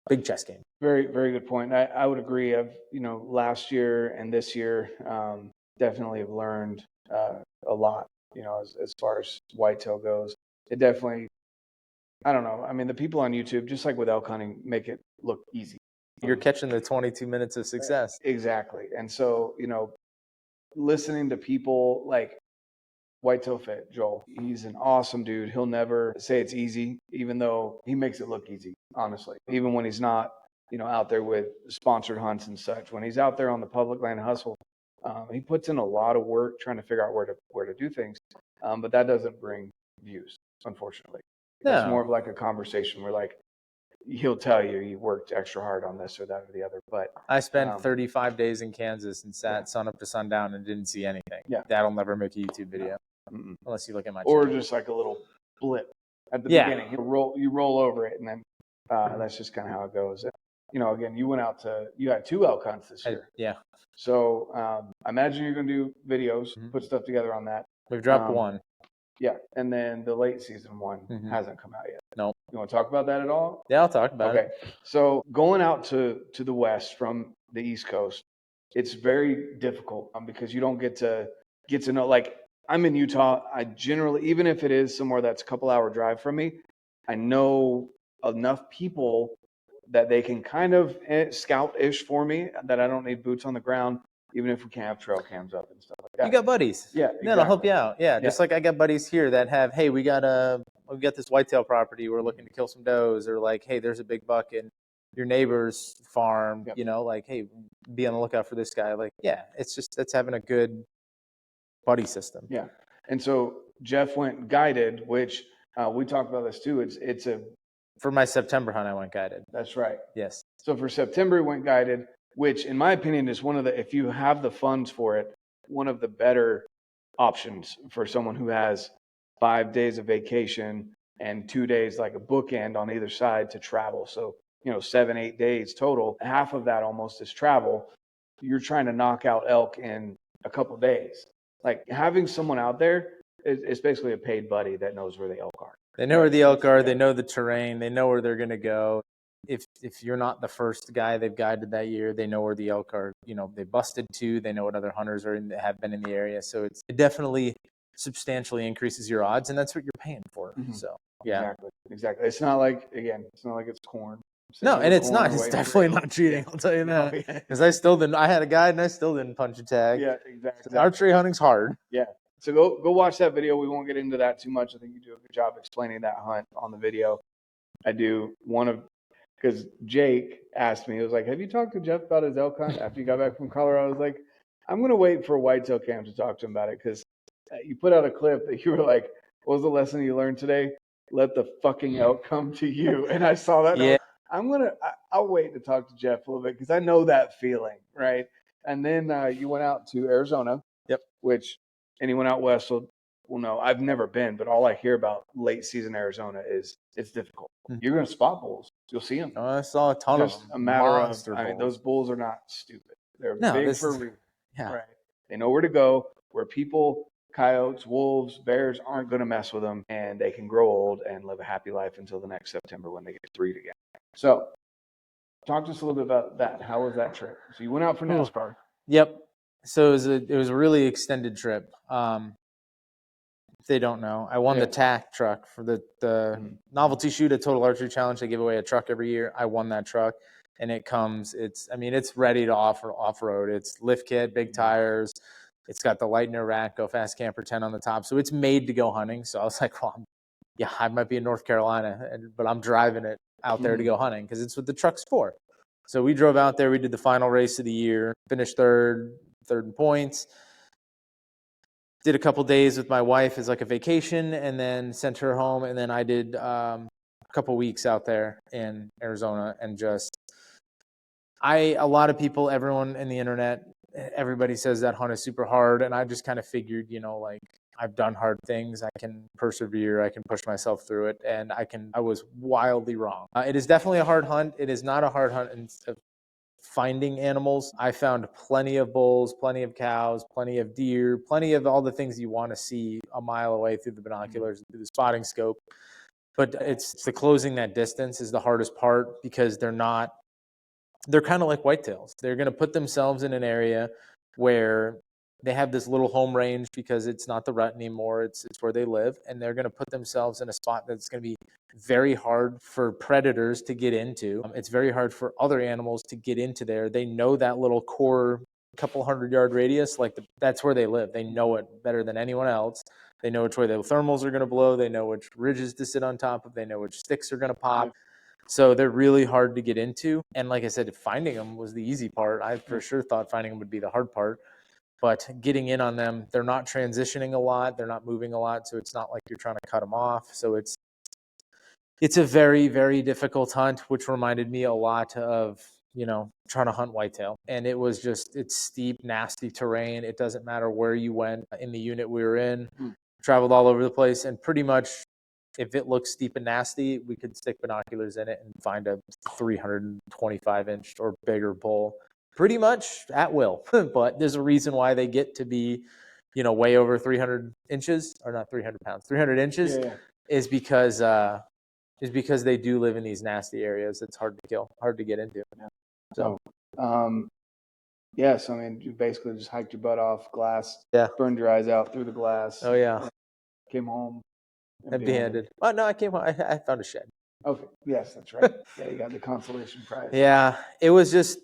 Big chess game. Very, very good point. I would agree. I've, last year and this year, definitely have learned a lot, as far as whitetail goes. It definitely, I don't know. I mean, the people on YouTube, just like with elk hunting, make it look easy. You're catching the 22 minutes of success. Exactly. And so, listening to people like Whitetail Fit, Joel, he's an awesome dude. He'll never say it's easy, even though he makes it look easy, honestly. Even when he's not, out there with sponsored hunts and such. When he's out there on the public land hustle, he puts in a lot of work trying to figure out where to do things. But that doesn't bring views, unfortunately. No. It's more of like a conversation where, like, he'll tell you worked extra hard on this or that or the other. But I spent 35 days in Kansas and sat sun up to sundown and didn't see anything. Yeah. That'll never make a YouTube video. Mm-mm. Unless you look at my channel. Or channel. Just like a little blip at the beginning. You roll over it, and then that's just kind of how it goes. Again, you had 2 elk hunts this year. Yeah. So I imagine you're going to do videos, put stuff together on that. We've dropped one. Yeah, and then the late season one hasn't come out yet. No. You want to talk about that at all? Yeah, I'll talk about it. Okay. So going out to the west from the East Coast, it's very difficult because you don't get to know. Like, I'm in Utah. I generally, even if it is somewhere that's a couple-hour drive from me, I know enough people that they can kind of scout-ish for me, that I don't need boots on the ground, even if we can't have trail cams up and stuff like that. You got buddies. Yeah, exactly. That'll help you out. Yeah, just like I got buddies here that have, hey, we got this whitetail property. We're looking to kill some does, or like, hey, there's a big buck in your neighbor's farm. Yep. Like, hey, be on the lookout for this guy. Like, yeah, that's having a good buddy system. Yeah, and so Jeff went guided, which we talked about this too. It's for my September hunt, I went guided. That's right. Yes. So for September, we went guided, which in my opinion is one of the, if you have the funds for it, one of the better options for someone who has 5 days of vacation and 2 days like a bookend on either side to travel. So, 7, 8 days total. Half of that almost is travel. You're trying to knock out elk in a couple of days. Like having someone out there is basically a paid buddy that knows where the elk are. They know where the elk are. They know the terrain. They know where they're going to go. If you're not the first guy they've guided that year, they know where the elk are. They busted to. They know what other hunters have been in the area. So it definitely substantially increases your odds, and that's what you're paying for. Mm-hmm. So yeah, exactly. It's not like it's corn. No, and it's not. It's definitely not cheating. I'll tell you that. Because I had a guide and I still didn't punch a tag. Yeah, exactly. Archery hunting's hard. Yeah. So go watch that video. We won't get into that too much. I think you do a good job explaining that hunt on the video. I do because Jake asked me, he was like, have you talked to Jeff about his elk hunt after you got back from Colorado? I was like, I'm going to wait for Whitetail Camp to talk to him about it, because you put out a clip that you were like, what was the lesson you learned today? Let the fucking elk come to you. And I saw that. Yeah. I'll wait to talk to Jeff a little bit, because I know that feeling, right? And then you went out to Arizona. Yep. Which anyone out west will know. I've never been, but all I hear about late season Arizona is it's difficult. Mm-hmm. You're going to spot bulls. You'll see them. Oh, I saw a ton of them. Just a matter of, those bulls are not stupid. They're big for a reason. Yeah. Right. They know where to go, where people, coyotes, wolves, bears aren't going to mess with them, and they can grow old and live a happy life until the next September when they get to breed again. So talk to us a little bit about that. How was that trip? So you went out for Nascar. Yep. So it was a really extended trip. If they don't know, I won the TAC truck for the novelty shoot at Total Archery Challenge. They give away a truck every year. I won that truck, and it's ready to off-road. It's lift kit, big tires. It's got the Lightner rack, Go Fast Camper 10 on the top. So it's made to go hunting. So I was like, well, I might be in North Carolina, but I'm driving it out there to go hunting, because it's what the truck's for. So we drove out there. We did the final race of the year, finished third in points. Did a couple days with my wife as like a vacation, and then sent her home. And then I did a couple weeks out there in Arizona, and a lot of people, everyone in the internet, everybody says that hunt is super hard. And I just kind of figured, I've done hard things. I can persevere. I can push myself through it. And I was wildly wrong. It is definitely a hard hunt. It is not a hard hunt in finding animals. I found plenty of bulls, plenty of cows, plenty of deer, plenty of all the things you want to see a mile away through the binoculars, through the spotting scope. But it's the closing that distance is the hardest part, because they're kind of like whitetails. They're going to put themselves in an area where they have this little home range, because it's not the rut anymore. It's where they live. And they're going to put themselves in a spot that's going to be very hard for predators to get into. It's very hard for other animals to get into there. They know that little core couple 100-yard radius, that's where they live. They know it better than anyone else. They know which way the thermals are going to blow. They know which ridges to sit on top of. They know which sticks are going to pop. So they're really hard to get into. And like I said, finding them was the easy part. I for sure thought finding them would be the hard part. But getting in on them, they're not transitioning a lot. They're not moving a lot. So it's not like you're trying to cut them off. So it's a very, very difficult hunt, which reminded me a lot of, trying to hunt whitetail. And it's steep, nasty terrain. It doesn't matter where you went in the unit we were in. Traveled all over the place. And pretty much, if it looks steep and nasty, we could stick binoculars in it and find a 325-inch or bigger bull pretty much at will. But there's a reason why they get to be, way over 300 inches, or not 300 pounds, 300 inches is because they do live in these nasty areas. It's hard to kill, hard to get into. So, so you basically just hiked your butt off, glass, burned your eyes out through the glass. Oh yeah. Came home. Empty-handed. Oh no, I came home. I found a shed. Okay. Yes, that's right. You got the consolation prize. Yeah, it was just.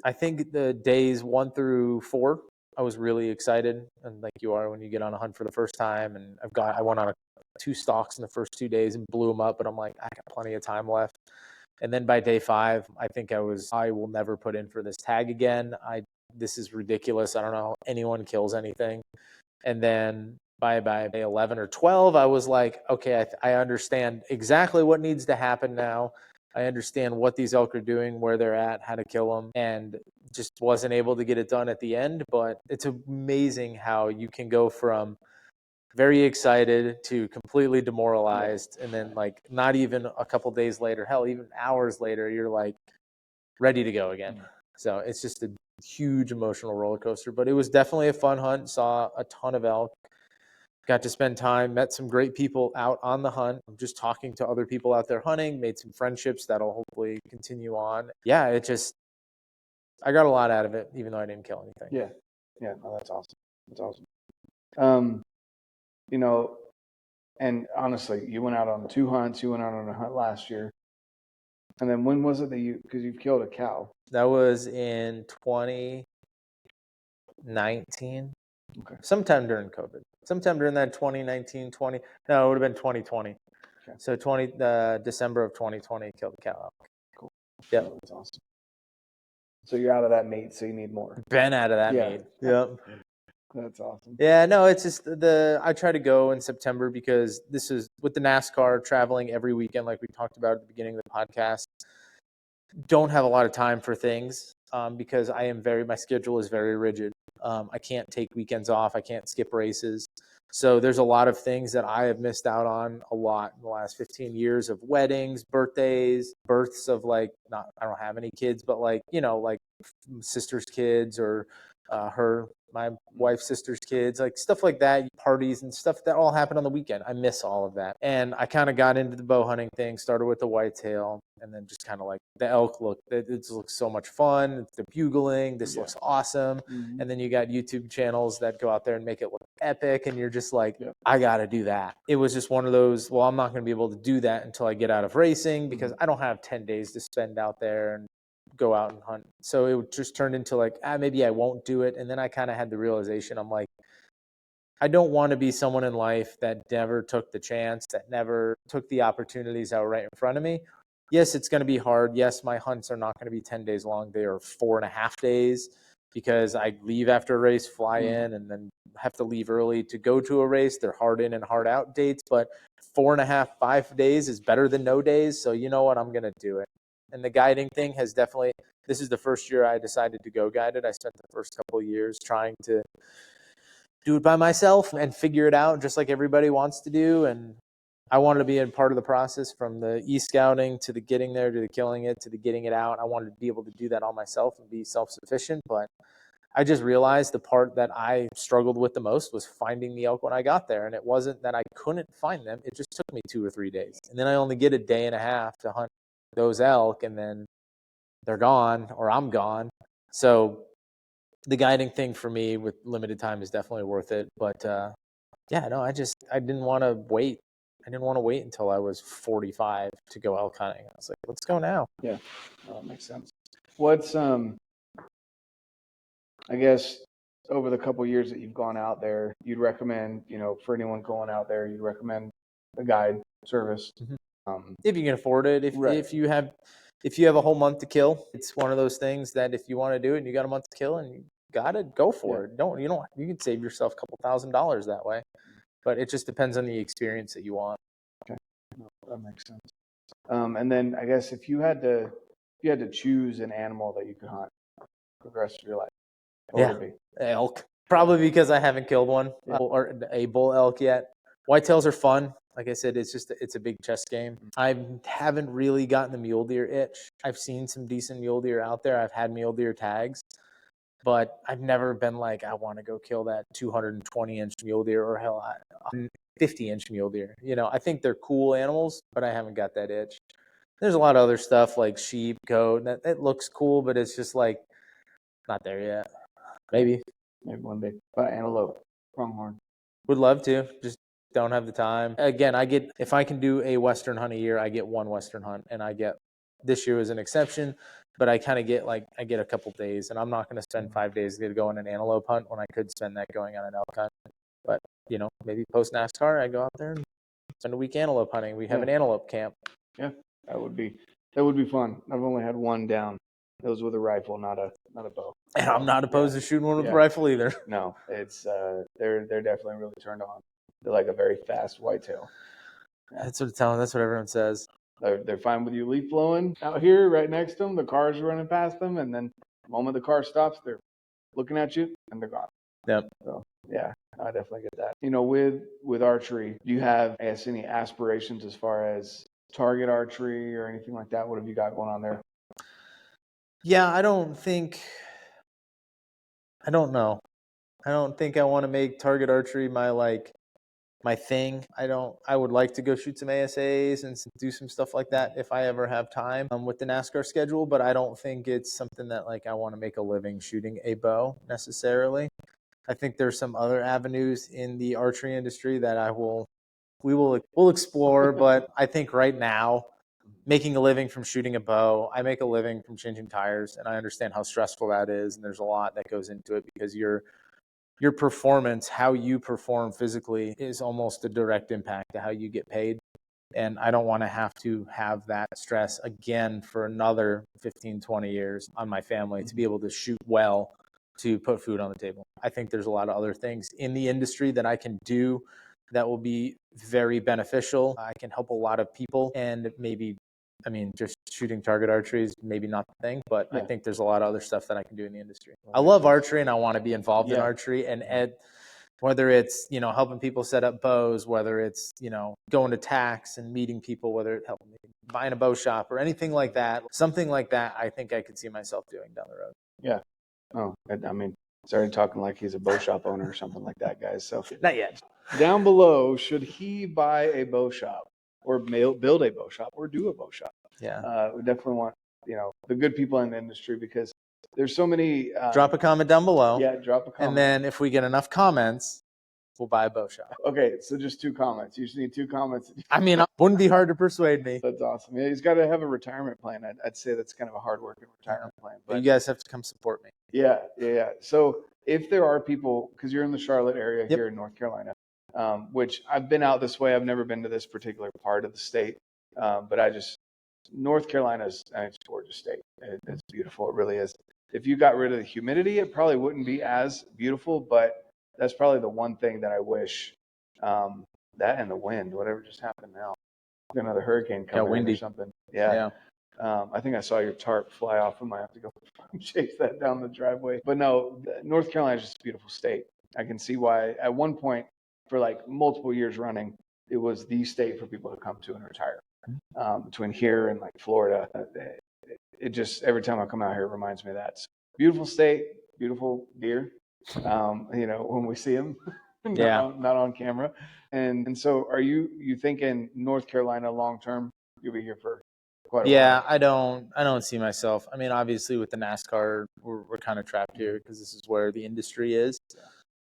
I think the days 1 through 4, I was really excited, and like you are when you get on a hunt for the first time. And I went on 2 stalks in the first 2 days and blew them up, but I'm like, I got plenty of time left. And then by day 5, I think I will never put in for this tag again. This is ridiculous. I don't know how anyone kills anything. And then by day 11 or 12, I was like, okay, I understand exactly what needs to happen now. I understand what these elk are doing, where they're at, how to kill them, and just wasn't able to get it done at the end. But it's amazing how you can go from very excited to completely demoralized. And then like not even a couple days later, hell, even hours later, you're like ready to go again. So it's just a huge emotional roller coaster, but it was definitely a fun hunt. Saw a ton of elk, got to spend time, met some great people out on the hunt, just talking to other people out there hunting, made some friendships that'll hopefully continue on. Yeah, I got a lot out of it, even though I didn't kill anything. Yeah. Yeah. No, that's awesome. That's awesome. You know, and honestly, you went out on 2 hunts. You went out on a hunt last year. And then when was it that because you've killed a cow? That was in 2019. Okay. Sometime during COVID. Sometime during that 2019, 20. No, it would have been 2020. Okay. So December of 2020, killed a cow. Cool. Yeah. Oh, that's awesome. So you're out of that meat, so you need more. Been out of that meat. Yep. That's awesome. Yeah, no, it's just I try to go in September because this is with the NASCAR traveling every weekend, like we talked about at the beginning of the podcast. Don't have a lot of time for things because my schedule is very rigid. I can't take weekends off. I can't skip races. So there's a lot of things that I have missed out on a lot in the last 15 years of weddings, birthdays, births of I don't have any kids, but like sister's kids or my wife's sister's kids, like stuff like that, parties and stuff that all happen on the weekend. I miss all of that. And I kind of got into the bow hunting thing, started with the whitetail, and then just kind of like the elk look. It looks so much fun. The bugling, this looks awesome. Mm-hmm. And then you got YouTube channels that go out there and make it look epic. And you're just like, I got to do that. It was just one of those, well, I'm not going to be able to do that until I get out of racing because I don't have 10 days to spend out there and go out and hunt. So it just turned into like, maybe I won't do it. And then I kind of had the realization, I'm like, I don't want to be someone in life that never took the chance, that never took the opportunities that were right in front of me. Yes, it's going to be hard. Yes, my hunts are not going to be 10 days long. They are 4.5 days because I leave after a race, fly in, and then have to leave early to go to a race. They're hard in and hard out dates, but 4.5, 5 days is better than no days. So you know what? I'm going to do it. And the guiding thing has definitely, this is the first year I decided to go guided. I spent the first couple of years trying to do it by myself and figure it out just like everybody wants to do. And I wanted to be a part of the process from the e-scouting to the getting there, to the killing it, to the getting it out. I wanted to be able to do that all myself and be self-sufficient. But I just realized the part that I struggled with the most was finding the elk when I got there. And it wasn't that I couldn't find them. It just took me 2 or 3 days. And then I only get a day and a half to hunt those elk, and then they're gone or I'm gone. So the guiding thing for me with limited time is definitely worth it. But I didn't want to wait. I didn't want to wait until I was 45 to go elk hunting. I was like, let's go now. Yeah, that makes sense. What's I guess over the couple of years that you've gone out there, you'd recommend, for anyone going out there, you'd recommend a guide service. Mm-hmm. If you can afford it, if you have a whole month to kill, it's one of those things that if you want to do it and you got a month to kill and you got it, go for it. You can save yourself a couple $1,000s that way, but it just depends on the experience that you want. Okay, that makes sense. And then I guess if you had to choose an animal that you could hunt for the rest of your life, what would it be? Elk. Probably because I haven't killed one or a bull elk yet. Whitetails are fun. Like I said, it's a big chess game. I haven't really gotten the mule deer itch. I've seen some decent mule deer out there. I've had mule deer tags, but I've never been like, I want to go kill that 220-inch mule deer or hell, 50-inch mule deer. I think they're cool animals, but I haven't got that itch. There's a lot of other stuff like sheep, goat. That looks cool, but it's just like not there yet. Maybe one day. But antelope, pronghorn. Would love to. Just don't have the time. Again, if I can do a Western hunt a year, I get one Western hunt, and this year was an exception, but I kind of get a couple days, and I'm not going to spend 5 days to go on an antelope hunt when I could spend that going on an elk hunt. But, maybe post NASCAR, I go out there and spend a week antelope hunting. We have an antelope camp. Yeah, that would be fun. I've only had one down. It was with a rifle, not a bow. And I'm not opposed to shooting one with a rifle either. No, it's they're definitely really turned on. They're like a very fast whitetail. That's what everyone says. They're fine with you leaf blowing out here right next to them. The car's running past them, and then the moment the car stops, they're looking at you and they're gone. Yep. So yeah, I definitely get that. You know, with archery, do you have, I guess, any aspirations as far as target archery or anything like that? What have you got going on there? Yeah, I don't know. I don't think I want to make target archery my thing. I would like to go shoot some ASAs and do some stuff like that if I ever have time with the NASCAR schedule, but I don't think it's something that like I want to make a living shooting a bow necessarily. I think there's some other avenues in the archery industry that we'll explore, but I think right now making a living from shooting a bow, I make a living from changing tires, and I understand how stressful that is, and there's a lot that goes into it because your performance, how you perform physically, is almost a direct impact to how you get paid. And I don't want to have that stress again for another 15, 20 years on my family to be able to shoot well, to put food on the table. I think there's a lot of other things in the industry that I can do that will be very beneficial. I can help a lot of people, and maybe, I mean, just shooting target archery is maybe not the thing, but I think there's a lot of other stuff that I can do in the industry. I love archery and I want to be involved in archery, and whether it's, you know, helping people set up bows, whether it's, you know, going to tax and meeting people, whether it's helping buying a bow shop or anything like that, something like that, I think I could see myself doing down the road. Yeah. Oh, I mean, started talking like he's a bow shop owner or something like that, guys. So Not yet. Down below, should he buy a bow shop or build a bow shop or do a bow shop? Yeah. We definitely want, you know, the good people in the industry, because there's so many. Drop a comment down below. Yeah, drop a comment. And then if we get enough comments, we'll buy a bow shop. Okay, so just 2 comments. You just need 2 comments. I mean, it wouldn't be hard to persuade me. That's awesome. Yeah, he's got to have a retirement plan. I'd say that's kind of a hard-working retirement plan. But you guys have to come support me. Yeah. So if there are people, because you're in the Charlotte area here in North Carolina, which I've been out this way. I've never been to this particular part of the state, but North Carolina is a gorgeous state. It's beautiful. It really is. If you got rid of the humidity, it probably wouldn't be as beautiful, but that's probably the one thing that I wish, that and the wind, whatever just happened now. Another hurricane coming in or something. Yeah. I think I saw your tarp fly off. I might have to go chase that down the driveway. But no, North Carolina is just a beautiful state. I can see why at one point, for like multiple years running, it was the state for people to come to and retire. Between here and like Florida, it just, every time I come out here, it reminds me of that. Beautiful state, beautiful deer, you know, when we see them, not on camera. And so are you thinking North Carolina long-term, you'll be here for quite a while? I don't see myself. I mean, obviously with the NASCAR, we're kind of trapped here because this is where the industry is.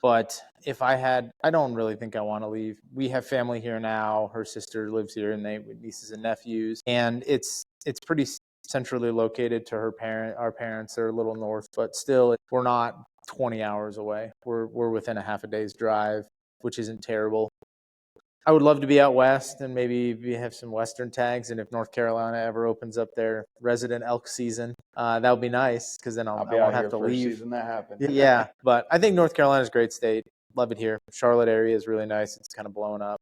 But if I don't really think I want to leave. We have family here now. Her sister lives here, and nieces and nephews, and it's pretty centrally located to our parents are a little north, but still we're not 20 hours away. We're within a half a day's drive, which isn't terrible. I would love to be out west and maybe we have some western tags. And if North Carolina ever opens up their resident elk season, that would be nice because then I won't have to leave. Season that happened. Yeah, but I think North Carolina is a great state. Love it here. Charlotte area is really nice. It's kind of blowing up.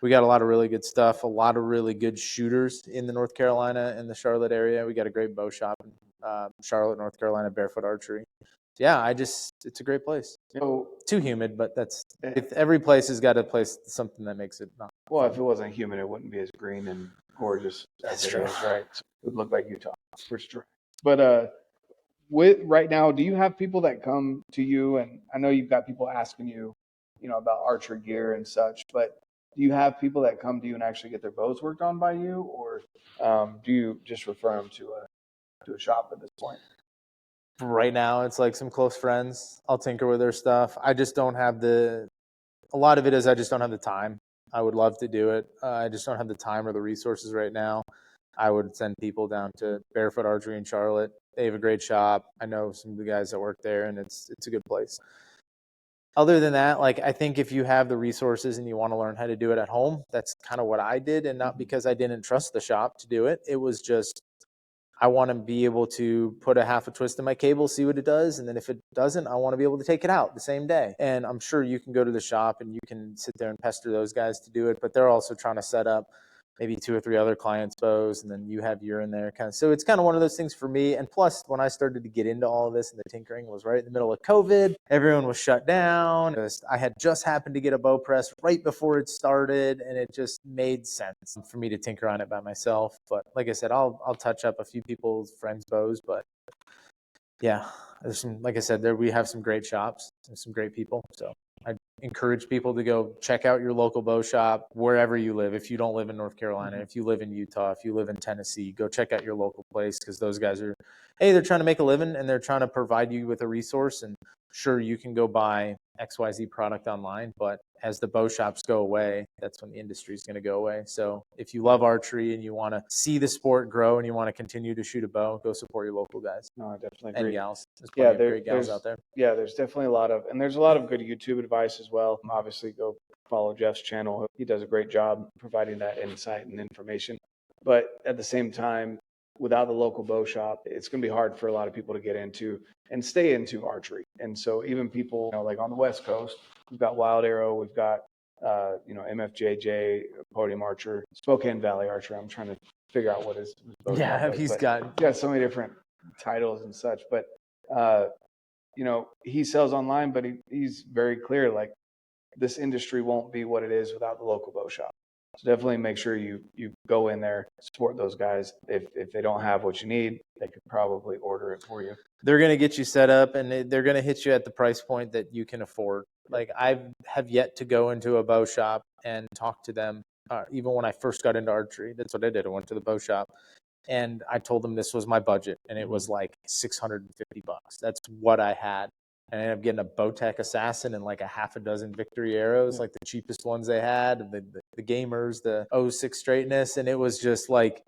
We got a lot of really good stuff, a lot of really good shooters in the North Carolina and the Charlotte area. We got a great bow shop in Charlotte, North Carolina, Barefoot Archery. Yeah, it's a great place. So, too humid, but if every place has got a place, something that makes it not. Well, if it wasn't humid, it wouldn't be as green and gorgeous as it is, right? So it would look like Utah for sure. But right now, do you have people that come to you? And I know you've got people asking you, you know, about archery gear and such, but do you have people that come to you and actually get their bows worked on by you, or do you just refer them to a shop at this point? Right now, it's like some close friends. I'll tinker with their stuff. I just don't have a lot of it is I just don't have the time. I would love to do it. I just don't have the time or the resources right now. I would send people down to Barefoot Archery in Charlotte. They have a great shop. I know some of the guys that work there, and it's a good place. Other than that, like, I think if you have the resources and you want to learn how to do it at home, that's kind of what I did, and not because I didn't trust the shop to do it. It was just I want to be able to put a half a twist in my cable, see what it does. And then if it doesn't, I want to be able to take it out the same day. And I'm sure you can go to the shop and you can sit there and pester those guys to do it. But they're also trying to set up maybe 2 or 3 other clients' bows, and then you have your in there. So it's kind of one of those things for me. And plus, when I started to get into all of this and the tinkering was right in the middle of COVID, everyone was shut down. I had just happened to get a bow press right before it started, and it just made sense for me to tinker on it by myself. But like I said, I'll touch up a few people's friends' bows, but yeah, there's some, like I said, there we have some great shops and some great people. So I encourage people to go check out your local bow shop wherever you live. If you don't live in North Carolina, if you live in Utah, if you live in Tennessee, go check out your local place, because those guys are, hey, they're trying to make a living and they're trying to provide you with a resource. And sure, you can go buy XYZ product online, but as the bow shops go away, that's when the industry is going to go away. So if you love archery and you want to see the sport grow and you want to continue to shoot a bow, go support your local guys. No, I definitely agree. And gals. There's plenty of great gals out there. Yeah, there's definitely a lot of, and there's a lot of good YouTube advice as well. Obviously, go follow Jeff's channel. He does a great job providing that insight and information. But at the same time, without the local bow shop, it's going to be hard for a lot of people to get into and stay into archery. And so even people, like on the West Coast, we've got Wild Arrow, we've got, MFJJ, Podium Archer, Spokane Valley Archer. I'm trying to figure out what his bow shop is, he's got so many different titles and such. But, he sells online, but he's very clear, like, this industry won't be what it is without the local bow shop. So definitely make sure you go in there, support those guys. If they don't have what you need, they could probably order it for you. They're going to get you set up, and they're going to hit you at the price point that you can afford. Like, I have yet to go into a bow shop and talk to them. Even when I first got into archery, that's what I did. I went to the bow shop and I told them this was my budget, and it was like $650. That's what I had. And I ended up getting a Bowtech Assassin and like a half a dozen Victory arrows, like the cheapest ones they had, the Gamers, the 06 straightness. And it was just like,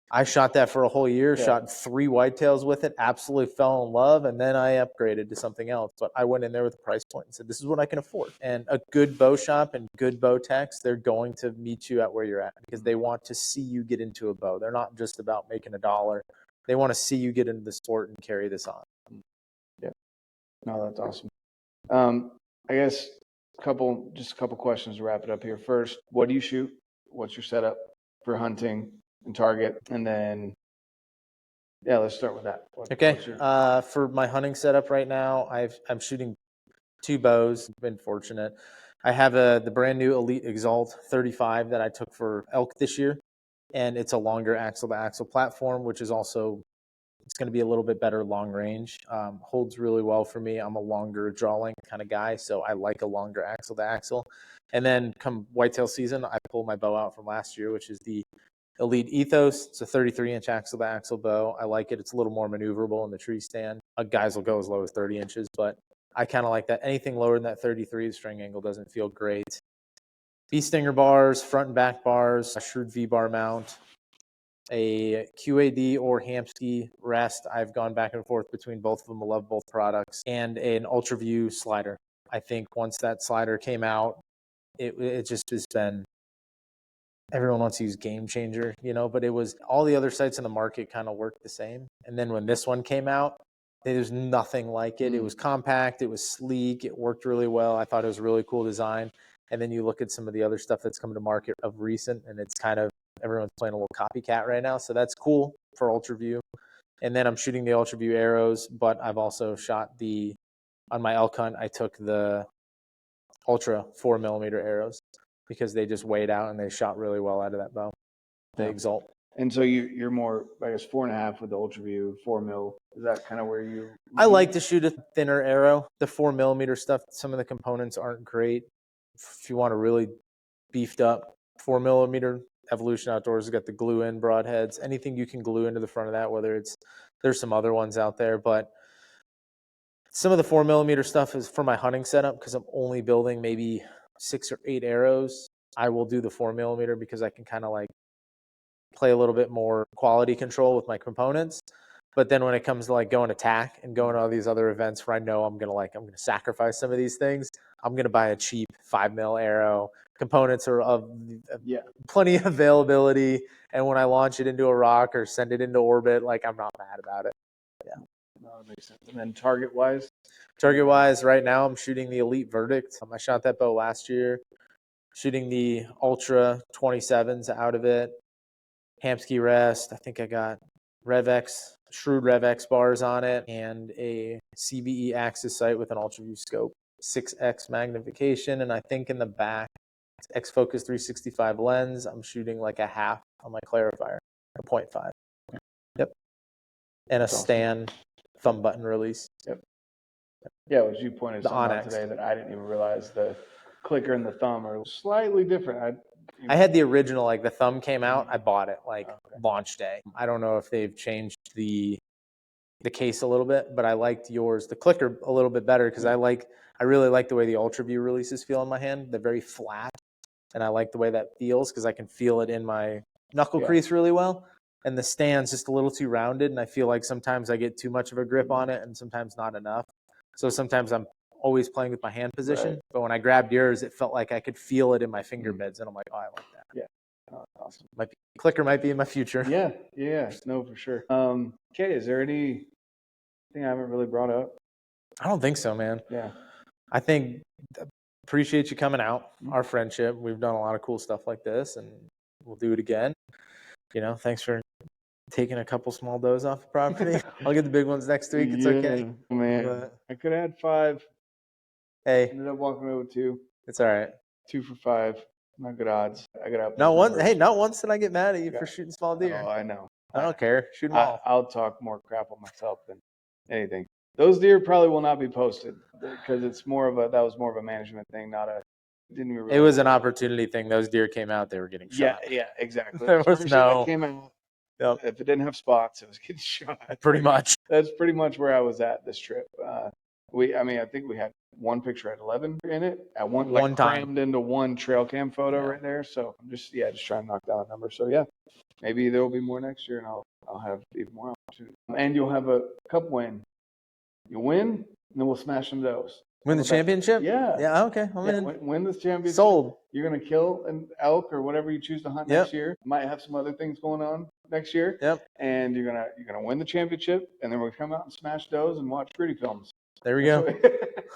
I shot that for a whole year, shot 3 whitetails with it, absolutely fell in love, and then I upgraded to something else. But I went in there with a price point and said, this is what I can afford. And a good bow shop and good bow techs, they're going to meet you at where you're at, because they want to see you get into a bow. They're not just about making a dollar. They want to see you get into the sport and carry this on. Yeah. No, that's awesome. I guess just a couple questions to wrap it up here. First, what do you shoot? What's your setup for hunting and target? And then, let's start with that. For my hunting setup right now, I'm shooting 2 bows. Been fortunate. I have the brand new Elite Exalt 35 that I took for elk this year, and it's a longer axle-to-axle platform, which is also, it's going to be a little bit better long range. Holds really well for me. I'm a longer draw length kind of guy, so I like a longer axle-to-axle. And then come whitetail season, I pull my bow out from last year, which is the Elite Ethos. It's a 33-inch axle-to-axle bow. I like it. It's a little more maneuverable in the tree stand. Guys will go as low as 30 inches, but I kind of like that. Anything lower than that 33, the string angle doesn't feel great. Bee stinger bars, front and back bars, a Shrewd V-bar mount, a QAD or Hamsky rest. I've gone back and forth between both of them. I love both products. And an UltraView slider. I think once that slider came out, it just has been, everyone wants to use Game Changer, but it was, all the other sites in the market kind of worked the same. And then when this one came out, there's nothing like it. It was compact, it was sleek, it worked really well. I thought it was a really cool design. And then you look at some of the other stuff that's come to market of recent, and it's kind of, everyone's playing a little copycat right now. So that's cool for UltraView. And then I'm shooting the UltraView arrows, but I've also shot on my elk hunt, I took the Ultra 4mm arrows, because they just weighed out and they shot really well out of that bow, the Exalt. And so you're more, I guess, 4.5 with the UltraView, 4mm. Is that kind of where you? I like to shoot a thinner arrow. The 4mm stuff, some of the components aren't great. If you want a really beefed up 4mm, Evolution Outdoors has got the glue-in broadheads. Anything you can glue into the front of that, there's some other ones out there, but some of the 4mm stuff is for my hunting setup, because I'm only building maybe 6 or 8 arrows. I will do the 4mm because I can kind of like play a little bit more quality control with my components. But then when it comes to like going to TAC and going to all these other events where I know I'm going to sacrifice some of these things, I'm going to buy a cheap 5mm arrow. Components are of plenty of availability. And when I launch it into a rock or send it into orbit, like, I'm not mad about it. Yeah. No, that makes sense. And then target-wise? Target-wise, right now I'm shooting the Elite Verdict. I shot that bow last year. Shooting the Ultra 27s out of it. Hamsky rest. I think I got Shrewd RevX bars on it, and a CBE Axis sight with an ultra view scope, 6x magnification, and I think in the back it's X Focus 365 lens. I'm shooting like a half on my clarifier, a 0.5. Yep. And a stand thumb button release. Yep. Yeah, as you pointed The something out Onyx today that I didn't even realize the clicker and the thumb are slightly different. I had the original, like the thumb came out, I bought it like launch day. I don't know if they've changed the case a little bit, but I liked yours, the clicker, a little bit better because I really like the way the Ultra View releases feel in my hand. They're very flat, and I like the way that feels because I can feel it in my knuckle crease really well. And the stand's just a little too rounded, and I feel like sometimes I get too much of a grip on it and sometimes not enough. So sometimes I'm always playing with my hand position, but when I grabbed yours, it felt like I could feel it in my finger beds, and I'm like, oh, I like that. Yeah. Oh, awesome. Clicker might be in my future. Yeah, no, for sure. Okay, is there anything I haven't really brought up? I don't think so, man. Yeah. I think appreciate you coming out, our friendship. We've done a lot of cool stuff like this, and we'll do it again. You know, thanks for taking a couple small does off the property. I'll get the big ones next week. It's okay. Man, but I could have had 5. Hey. Ended up walking away with 2. It's all right. 2 for 5. Not good odds. I got up. Not once did I get mad at you for shooting small deer. Oh, I know. I don't care. Shoot them all. I'll talk more crap on myself than anything. Those deer probably will not be posted because that was more of a management thing, not a. It was an opportunity thing. Those deer came out, they were getting shot. Yeah, exactly. There was no. Came out, Yep. If it didn't have spots, it was getting shot. Pretty much. That's pretty much where I was at this trip. I think we had one picture at 11 in it at one time crammed into one trail cam photo right there. So I'm just trying to knock down a number. So maybe there will be more next year, and I'll have even more opportunity. And you'll have a cup win. You win, and then we'll smash some does. Win the championship? Yeah. Yeah. Okay. I'm in. Win this championship. Sold. You're gonna kill an elk or whatever you choose to hunt next year. Might have some other things going on next year. Yep. And you're gonna win the championship, and then we'll come out and smash does and watch pretty films. There we go.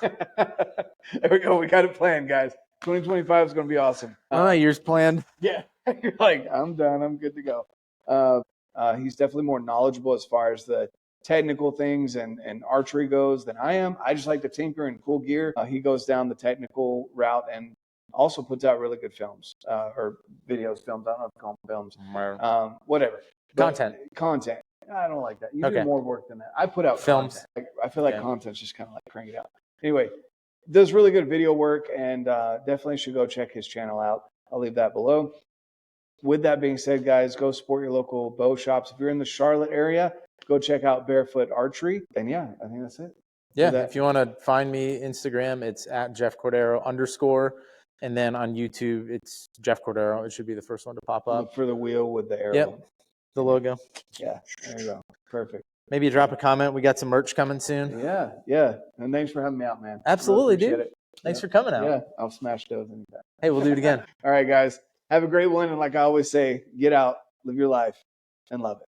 There we go. We got it planned, guys. 2025 is gonna be awesome. Yours planned. Yeah. You're like, I'm done. I'm good to go. He's definitely more knowledgeable as far as the technical things and archery goes than I am. I just like to tinker and cool gear. He goes down the technical route and also puts out really good films or videos, films. I don't know if you call them films. Whatever. Content. I don't like that. You do more work than that. I put out films. I feel like content's just kind of like crank it out. Anyway, does really good video work, and definitely should go check his channel out. I'll leave that below. With that being said, guys, go support your local bow shops. If you're in the Charlotte area, go check out Barefoot Archery. And I think that's it. Yeah, if you want to find me, Instagram, it's at Jeff Cordero _. And then on YouTube, it's Jeff Cordero. It should be the first one to pop up. Look for the wheel with the arrow. Yep, the logo. Yeah, there you go. Perfect. Maybe drop a comment. We got some merch coming soon. Yeah. And thanks for having me out, man. Absolutely, dude. Thanks for coming out. Yeah, I'll smash those anytime. Hey, we'll do it again. All right, guys. Have a great one. And like I always say, get out, live your life, and love it.